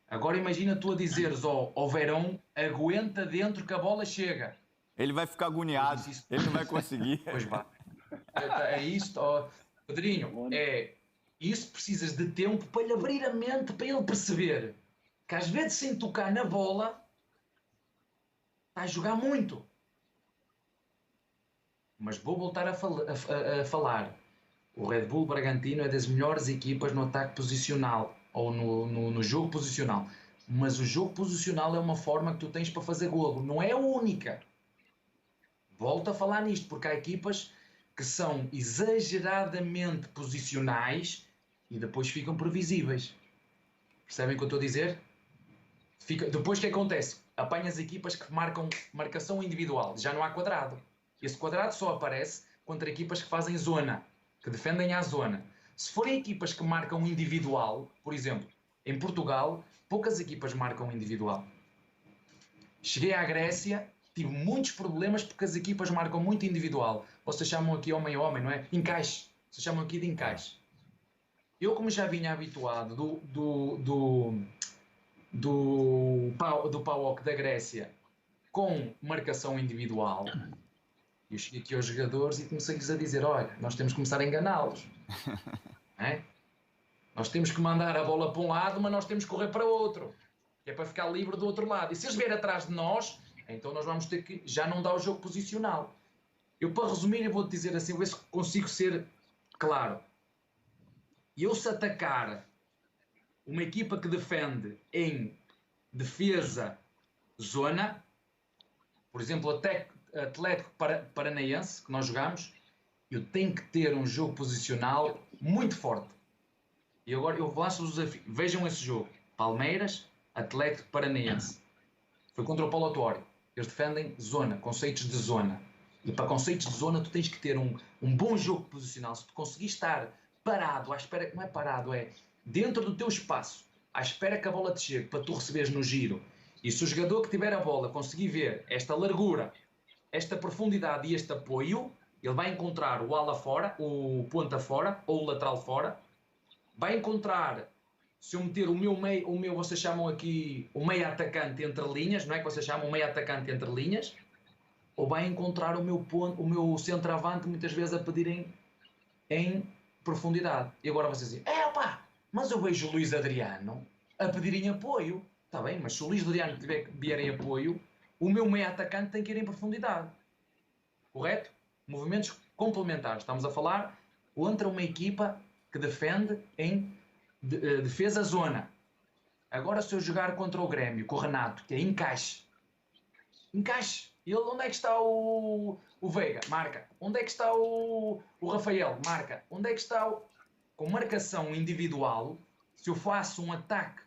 Agora imagina tu a dizeres ao Verón, aguenta dentro que a bola chega. Ele vai ficar agoniado, ele não vai conseguir. Pois vá. É isto, Pedrinho, isso precisas de tempo para lhe abrir a mente, para ele perceber que às vezes sem tocar na bola está a jogar muito. Mas vou voltar a falar. O Red Bull Bragantino é das melhores equipas no ataque posicional ou no jogo posicional. Mas o jogo posicional é uma forma que tu tens para fazer golo. Não é a única. Volto a falar nisto, porque há equipas que são exageradamente posicionais e depois ficam previsíveis. Percebem o que eu estou a dizer? Depois o que acontece? Apanhas equipas que marcam marcação individual. Já não há quadrado. Esse quadrado só aparece contra equipas que fazem zona, que defendem à zona. Se forem equipas que marcam individual, por exemplo, em Portugal, poucas equipas marcam individual. Cheguei à Grécia, tive muitos problemas porque as equipas marcam muito individual. Vocês chamam aqui homem-homem, não é? Encaixe. Vocês chamam aqui de encaixe. Eu, como já vinha habituado do PAOK da Grécia com marcação individual, eu cheguei aqui aos jogadores e comecei-lhes a dizer, olha, nós temos que começar a enganá-los. É? Nós temos que mandar a bola para um lado, mas nós temos que correr para outro. Que é para ficar livre do outro lado. E se eles vierem atrás de nós, então nós vamos ter que já não dar o jogo posicional. Eu, para resumir, eu vou-te dizer assim, vou ver se consigo ser claro. Eu, se atacar uma equipa que defende em defesa zona, por exemplo, Atlético Paranaense, que nós jogamos, eu tenho que ter um jogo posicional muito forte. E agora eu lanço o desafio. Vejam esse jogo. Palmeiras, Atlético Paranaense. Foi contra o Paulo Autuori. Eles defendem zona, conceitos de zona. E para conceitos de zona tu tens que ter um bom jogo posicional. Se tu conseguir estar parado, à espera, não é parado, é dentro do teu espaço, à espera que a bola te chegue, para tu receberes no giro. E se o jogador que tiver a bola conseguir ver esta largura, esta profundidade e este apoio, Ele vai encontrar o ala fora, o ponta fora, ou o lateral fora. Vai encontrar, se eu meter o meu vocês chamam aqui, o meio atacante entre linhas, não é que vocês chamam o meio atacante entre linhas, ou vai encontrar o meu centroavante muitas vezes a pedirem em profundidade. E agora vocês dizem, mas eu vejo o Luís Adriano a pedirem apoio. Está bem, mas se o Luís Adriano vier em apoio, o meu meio atacante tem que ir em profundidade. Correto? Movimentos complementares. Estamos a falar contra uma equipa que defende em defesa-zona. Agora, se eu jogar contra o Grêmio, com o Renato, que é encaixe. Onde é que está o Veiga? Marca. Onde é que está o Rafael? Marca. Onde é que está com marcação individual, se eu faço um ataque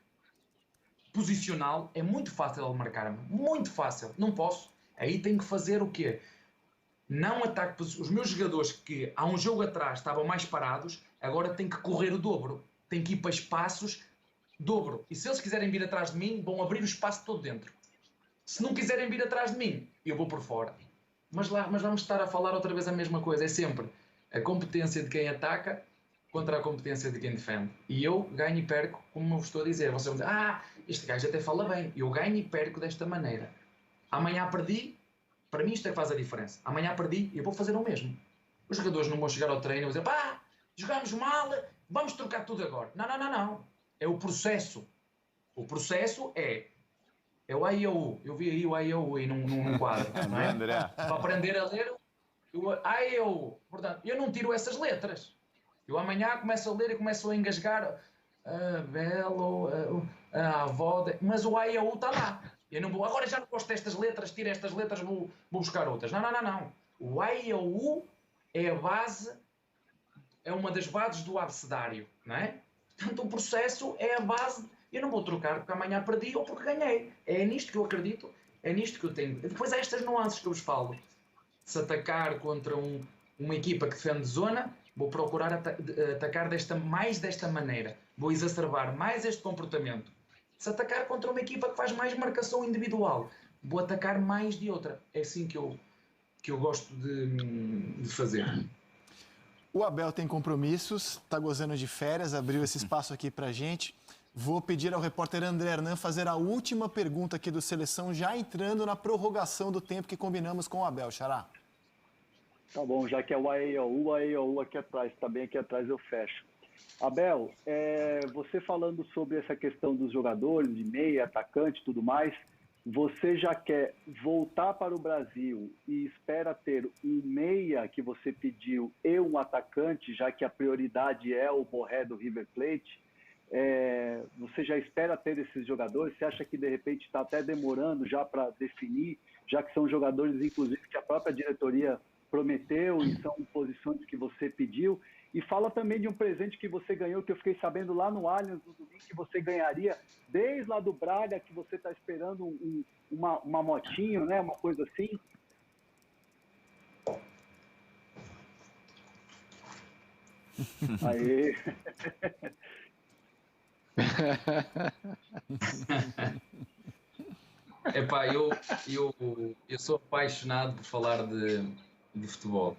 posicional, é muito fácil ele marcar-me. Muito fácil. Não posso. Aí tenho que fazer o quê? Não ataque os meus jogadores que há um jogo atrás estavam mais parados, agora tenho que correr o dobro. Tenho que ir para espaços dobro. E se eles quiserem vir atrás de mim, vão abrir o espaço todo dentro. Se não quiserem vir atrás de mim, eu vou por fora. Mas vamos estar a falar outra vez a mesma coisa. É sempre a competência de quem ataca contra a competência de quem defende. E eu ganho e perco, como eu vos estou a dizer. Vocês vão dizer, este gajo até fala bem. Eu ganho e perco desta maneira. Amanhã perdi, para mim isto é que faz a diferença. Amanhã perdi e eu vou fazer o mesmo. Os jogadores não vão chegar ao treino e vão dizer, jogamos mal, vamos trocar tudo agora. Não. É o processo. O processo é o A e o U. Eu vi aí o A e o U aí num quadro. Não é? Para aprender a ler o A e o U. Portanto, eu não tiro essas letras. Eu amanhã começo a ler e começo a engasgar a avó, mas o A e o U está lá. Eu não vou, agora já não gosto destas letras, tiro estas letras, vou buscar outras. Não. O A e o U é a base, é uma das bases do abecedário, não é? Portanto, o processo é a base. Eu não vou trocar porque amanhã perdi ou porque ganhei. É nisto que eu acredito, é nisto que eu tenho. Depois há estas nuances que eu vos falo. Se atacar contra uma equipa que defende zona, vou procurar atacar mais desta maneira. Vou exacerbar mais este comportamento. Se atacar contra uma equipa que faz mais marcação individual, vou atacar mais de outra. É assim que eu gosto de fazer. O Abel tem compromissos, está gozando de férias, abriu esse espaço aqui para a gente. Vou pedir ao repórter André Hernan fazer a última pergunta aqui do Seleção, já entrando na prorrogação do tempo que combinamos com o Abel, Xará. Tá bom, já que é o AEOU aqui atrás, tá bem aqui atrás eu fecho. Abel, você falando sobre essa questão dos jogadores, de meia, atacante e tudo mais, você já quer voltar para o Brasil e espera ter um meia que você pediu e um atacante, já que a prioridade é o Borré do River Plate? Você já espera ter esses jogadores? Você acha que de repente está até demorando já para definir, já que são jogadores, inclusive, que a própria diretoria prometeu e são posições que você pediu? E fala também de um presente que você ganhou, que eu fiquei sabendo lá no Allianz no domingo, que você ganharia desde lá do Braga, que você está esperando uma motinho, né? Uma coisa assim. Aê! Epá, eu sou apaixonado por falar de futebol.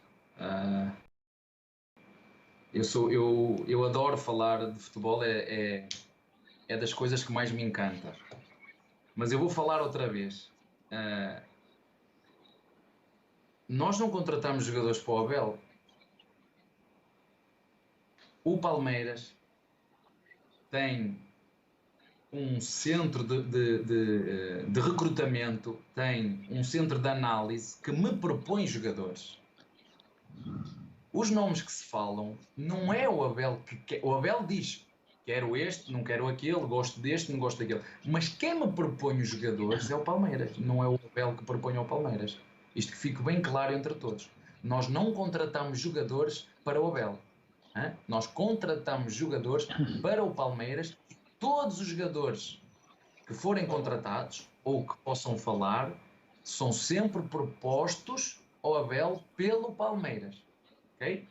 Eu adoro falar de futebol, é das coisas que mais me encanta. Mas eu vou falar outra vez. Nós não contratamos jogadores para o Abel. O Palmeiras tem um centro de recrutamento, tem um centro de análise que me propõe jogadores. Os nomes que se falam, não é o Abel que quer. O Abel diz, quero este, não quero aquele, gosto deste, não gosto daquele. Mas quem me propõe os jogadores é o Palmeiras, não é o Abel que propõe ao Palmeiras. Isto que fique bem claro entre todos. Nós não contratamos jogadores para o Abel. Nós contratamos jogadores para o Palmeiras. Todos os jogadores que forem contratados ou que possam falar são sempre propostos ao Abel pelo Palmeiras. Ok?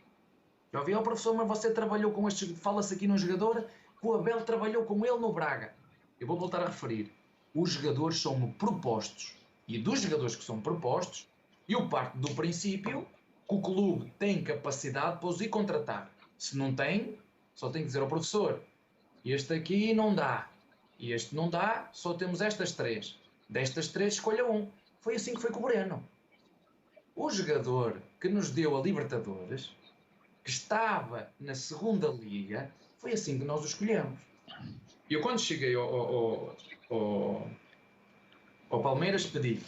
Já ouviu, professor, mas você trabalhou com este... Fala-se aqui num jogador que o Abel trabalhou com ele no Braga. Eu vou voltar a referir. Os jogadores são propostos. E dos jogadores que são propostos, eu parto do princípio que o clube tem capacidade para os ir contratar. Se não tem, só tem que dizer ao professor, este aqui não dá, e este não dá, só temos estas 3. Destas 3, escolha um. Foi assim que foi com o Breno. O jogador que nos deu a Libertadores, que estava na segunda liga, foi assim que nós o escolhemos. E eu, quando cheguei ao Palmeiras, pedi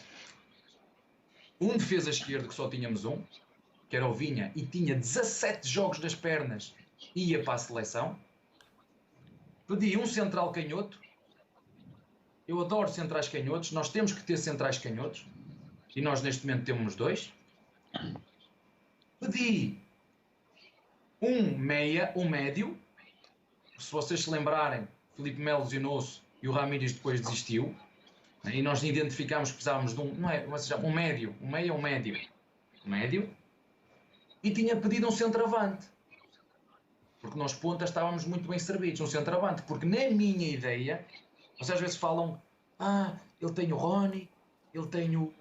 um defesa esquerdo, que só tínhamos um, que era o Vinha, e tinha 17 jogos das pernas e ia para a seleção. Pedi um central canhoto. Eu adoro centrais canhotos, nós temos que ter centrais canhotos, e nós neste momento temos 2. Pedi um médio. Se vocês se lembrarem, Filipe Melo lesionou-se e o Ramírez depois desistiu. E nós identificámos que precisávamos de um médio. Um meio é um médio. Médio. E tinha pedido um centroavante. Porque nós pontas estávamos muito bem servidos. Um centroavante. Porque na minha ideia, vocês às vezes falam, ele tem o Rony, ele tem o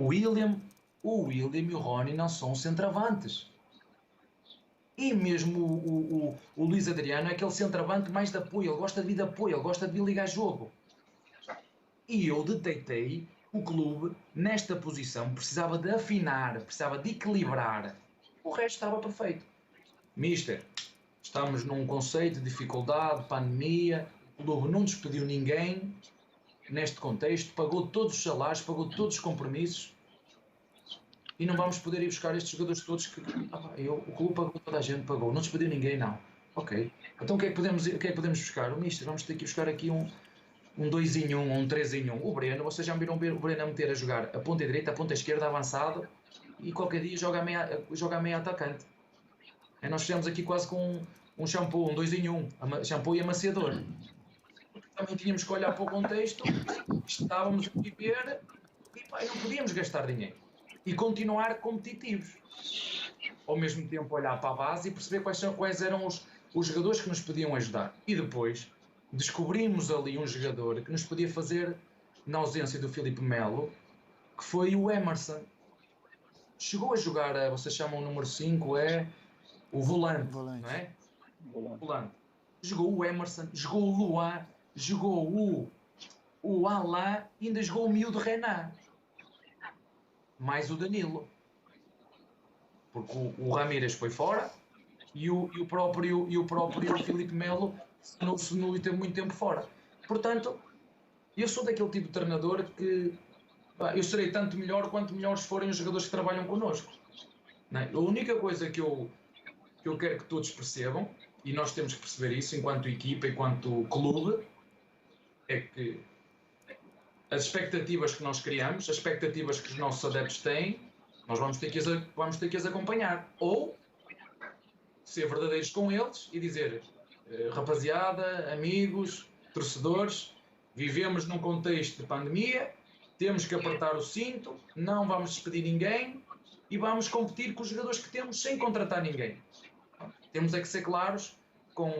William. O William e o Rony não são centroavantes. E mesmo o Luís Adriano é aquele centroavante mais de apoio. Ele gosta de vir de apoio, ele gosta de vir ligar jogo. E eu detetei o clube nesta posição. Precisava de afinar, precisava de equilibrar. O resto estava perfeito. Mister, estamos num conceito de dificuldade, pandemia. O clube não despediu ninguém neste contexto. Pagou todos os salários, pagou todos os compromissos. E não vamos poder ir buscar estes jogadores todos que o clube pagou, toda a gente pagou, não despediu ninguém, não. Ok. Então o que é que podemos buscar? O Mister, vamos ter que buscar aqui um 2 em 1 ou um 3 em 1. O Breno, vocês já viram o Breno a meter a jogar a ponta direita, a ponta esquerda, avançado, e qualquer dia joga a meia atacante. Nós fizemos aqui quase com um shampoo, um 2 em 1, shampoo e amaciador. Também tínhamos que olhar para o contexto, estávamos a viver e não podíamos gastar dinheiro. E continuar competitivos. Ao mesmo tempo olhar para a base e perceber quais eram os jogadores que nos podiam ajudar. E depois descobrimos ali um jogador que nos podia fazer, na ausência do Filipe Melo, que foi o Emerson. Chegou a jogar, vocês chamam o número 5, é o volante. Não é? Volante. Jogou o Emerson, jogou o Luan, jogou o Alain e ainda jogou o miúdo Renan. Mais o Danilo. Porque o Ramírez foi fora e o próprio Filipe Melo não teve muito tempo fora. Portanto, eu sou daquele tipo de treinador que eu serei tanto melhor quanto melhores forem os jogadores que trabalham connosco. Não é? A única coisa que eu quero que todos percebam, e nós temos que perceber isso enquanto equipa, enquanto clube, é que as expectativas que nós criamos, as expectativas que os nossos adeptos têm, nós vamos ter que as acompanhar. Ou ser verdadeiros com eles e dizer, rapaziada, amigos, torcedores, vivemos num contexto de pandemia, temos que apertar o cinto, não vamos despedir ninguém e vamos competir com os jogadores que temos sem contratar ninguém. Temos é que ser claros com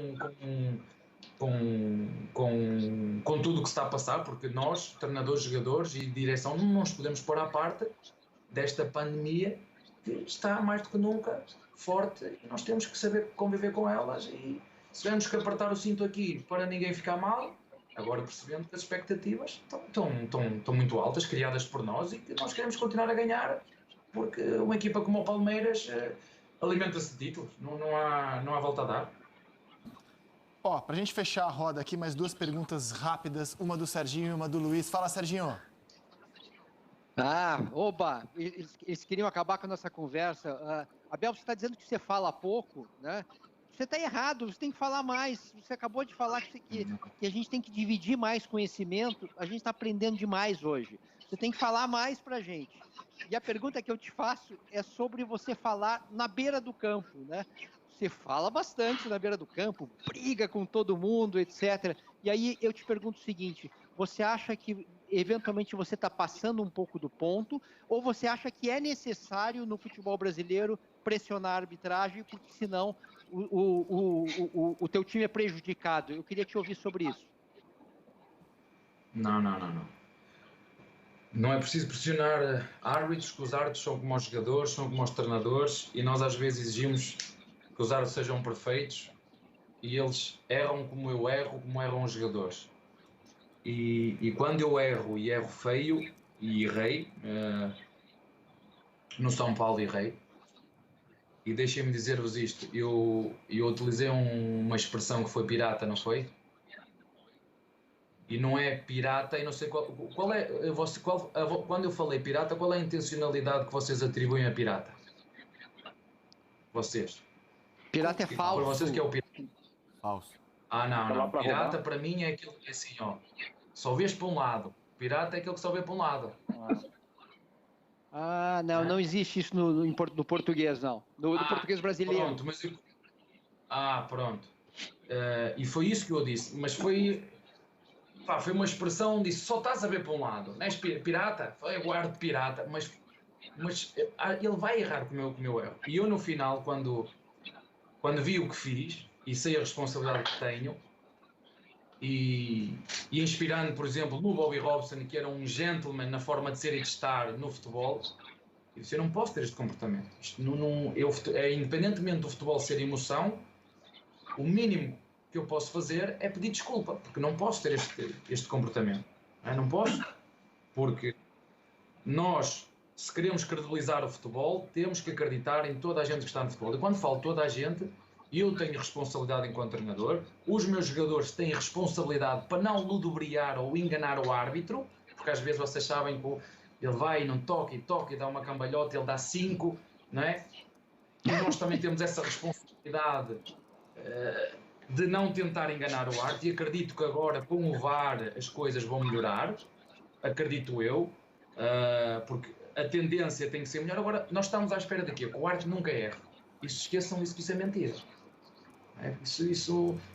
tudo o que está a passar, porque nós, treinadores, jogadores e direção, não nos podemos pôr à parte desta pandemia que está mais do que nunca forte e nós temos que saber conviver com elas e se tivermos que apertar o cinto aqui para ninguém ficar mal, agora percebendo que as expectativas estão muito altas, criadas por nós e que nós queremos continuar a ganhar, porque uma equipa como o Palmeiras alimenta-se de títulos, não há volta a dar. Para a gente fechar a roda aqui, mais 2 perguntas rápidas, uma do Serginho e uma do Luiz. Fala, Serginho. Oba! Eles queriam acabar com a nossa conversa. Abel, você está dizendo que você fala pouco, né? Você está errado, você tem que falar mais. Você acabou de falar que a gente tem que dividir mais conhecimento. A gente está aprendendo demais hoje. Você tem que falar mais para a gente. E a pergunta que eu te faço é sobre você falar na beira do campo, né? Você fala bastante na beira do campo, briga com todo mundo, etc. E aí eu te pergunto o seguinte, você acha que eventualmente você está passando um pouco do ponto ou você acha que é necessário no futebol brasileiro pressionar a arbitragem porque senão o teu time é prejudicado? Eu queria te ouvir sobre isso. Não. Não é preciso pressionar árbitros, que os árbitros são como os jogadores, são como os treinadores, e nós às vezes exigimos que os árbitros sejam perfeitos e eles erram como eu erro, como erram os jogadores. E quando eu erro e erro feio, e errei, no São Paulo errei, e deixem-me dizer-vos isto, eu utilizei uma expressão que foi pirata, não foi? E não é pirata, e não sei qual é, quando eu falei pirata, qual é a intencionalidade que vocês atribuem a pirata? Vocês. Pirata é falso. Para vocês que é o pirata? Falso. Ah, não. Pirata para mim é aquilo que é assim, ó. Só vês para um lado. Pirata é aquele que só vê para um lado. Não existe isso no português, não. No português brasileiro. Pronto, mas pronto. E foi isso que eu disse, mas foi uma expressão onde disse, só estás a ver para um lado. Não és pirata? Eu guardo pirata, mas ele vai errar com o meu erro. E eu no final, quando vi o que fiz e sei a responsabilidade que tenho, e inspirando, por exemplo, no Bobby Robson, que era um gentleman na forma de ser e de estar no futebol, eu disse, eu não posso ter este comportamento. Independentemente do futebol ser emoção, o mínimo que eu posso fazer é pedir desculpa, porque não posso ter este comportamento. Não posso, porque nós, se queremos credibilizar o futebol, temos que acreditar em toda a gente que está no futebol. E quando falo toda a gente, eu tenho responsabilidade enquanto treinador, os meus jogadores têm responsabilidade para não ludibriar ou enganar o árbitro, porque às vezes vocês sabem que ele vai e não toca e dá uma cambalhota, ele dá 5, não é? E nós também temos essa responsabilidade de não tentar enganar o árbitro, e acredito que agora com o VAR as coisas vão melhorar, acredito eu, porque a tendência tem que ser melhor. Agora, nós estamos à espera daqui, que o árbitro nunca erra. Esqueçam isso, que isso é mentira.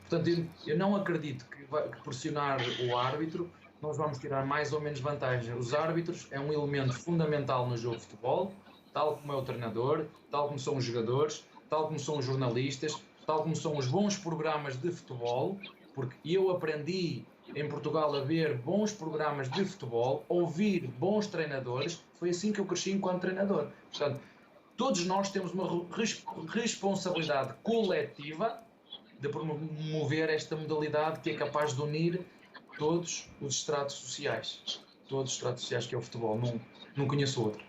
Portanto, eu não acredito que pressionar o árbitro nós vamos tirar mais ou menos vantagem. Os árbitros é um elemento fundamental no jogo de futebol, tal como é o treinador, tal como são os jogadores, tal como são os jornalistas, tal como são os bons programas de futebol, porque eu aprendi em Portugal a ver bons programas de futebol, ouvir bons treinadores, foi assim que eu cresci enquanto treinador. Portanto, todos nós temos uma responsabilidade coletiva de promover esta modalidade que é capaz de unir todos os estratos sociais. Todos os estratos sociais que é o futebol. Não conheço outro.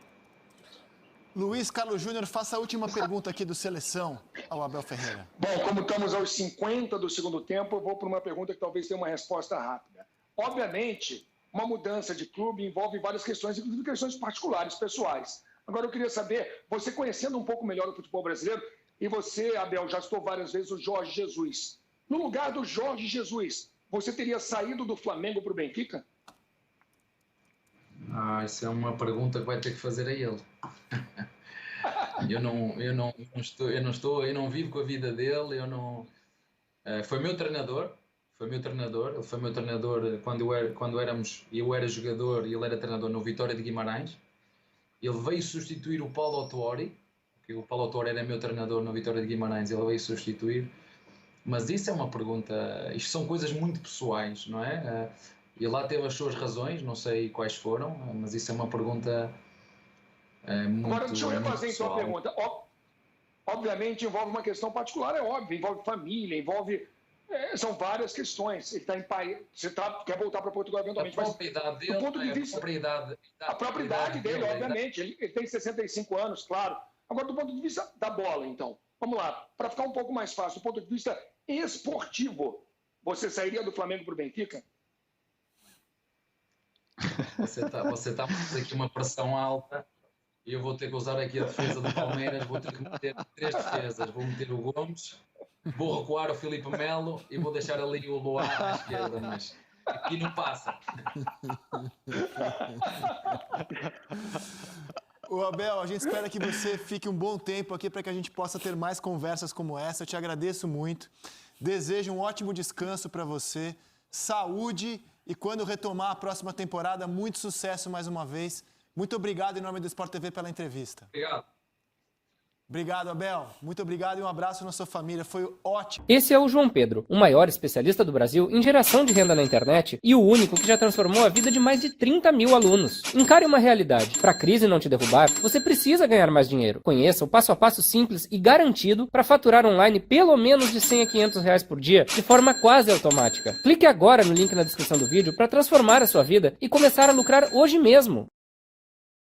Luiz Carlos Júnior, faça a última pergunta aqui do Seleção ao Abel Ferreira. Bom, como estamos aos 50 do segundo tempo, eu vou para uma pergunta que talvez tenha uma resposta rápida. Obviamente, uma mudança de clube envolve várias questões, inclusive questões particulares, pessoais. Agora eu queria saber, você conhecendo um pouco melhor o futebol brasileiro, e você, Abel, já citou várias vezes o Jorge Jesus. No lugar do Jorge Jesus, você teria saído do Flamengo para o Benfica? Isso é uma pergunta que vai ter que fazer a ele. Eu não vivo com a vida dele, foi meu treinador, ele foi meu treinador quando eu era jogador e ele era treinador no Vitória de Guimarães. Ele veio substituir o Paulo Autuori, porque o Paulo Autuori era meu treinador no Vitória de Guimarães, ele veio substituir. Mas isso é uma pergunta, isto são coisas muito pessoais, não é? E lá teve as suas razões, não sei quais foram, mas isso é uma pergunta muito Agora, deixa eu refazer pessoal. então a pergunta. Obviamente envolve uma questão particular, é óbvio, envolve família, envolve... são várias questões. Ele está em país, você quer voltar para Portugal eventualmente. A propriedade dele, do ponto de vista, a propriedade dele, obviamente. Ele tem 65 anos, claro. Agora, do ponto de vista da bola, então, vamos lá, para ficar um pouco mais fácil, do ponto de vista esportivo, você sairia do Flamengo para o Benfica? Você está a fazer aqui uma pressão alta e eu vou ter que usar aqui a defesa do Palmeiras, vou ter que meter 3 defesas, vou meter o Gomes, vou recuar o Filipe Melo e vou deixar ali o Luá à esquerda, mas aqui não passa. O Abel, a gente espera que você fique um bom tempo aqui para que a gente possa ter mais conversas como essa. Eu te agradeço muito. Desejo um ótimo descanso para você, saúde e quando retomar a próxima temporada, muito sucesso mais uma vez. Muito obrigado em nome do Sport TV pela entrevista. Obrigado. Obrigado, Abel. Muito obrigado e um abraço na sua família. Foi ótimo. Esse é o João Pedro, o maior especialista do Brasil em geração de renda na internet e o único que já transformou a vida de mais de 30 mil alunos. Encare uma realidade. Para a crise não te derrubar, você precisa ganhar mais dinheiro. Conheça o passo a passo simples e garantido para faturar online pelo menos de 100 a 500 reais por dia de forma quase automática. Clique agora no link na descrição do vídeo para transformar a sua vida e começar a lucrar hoje mesmo.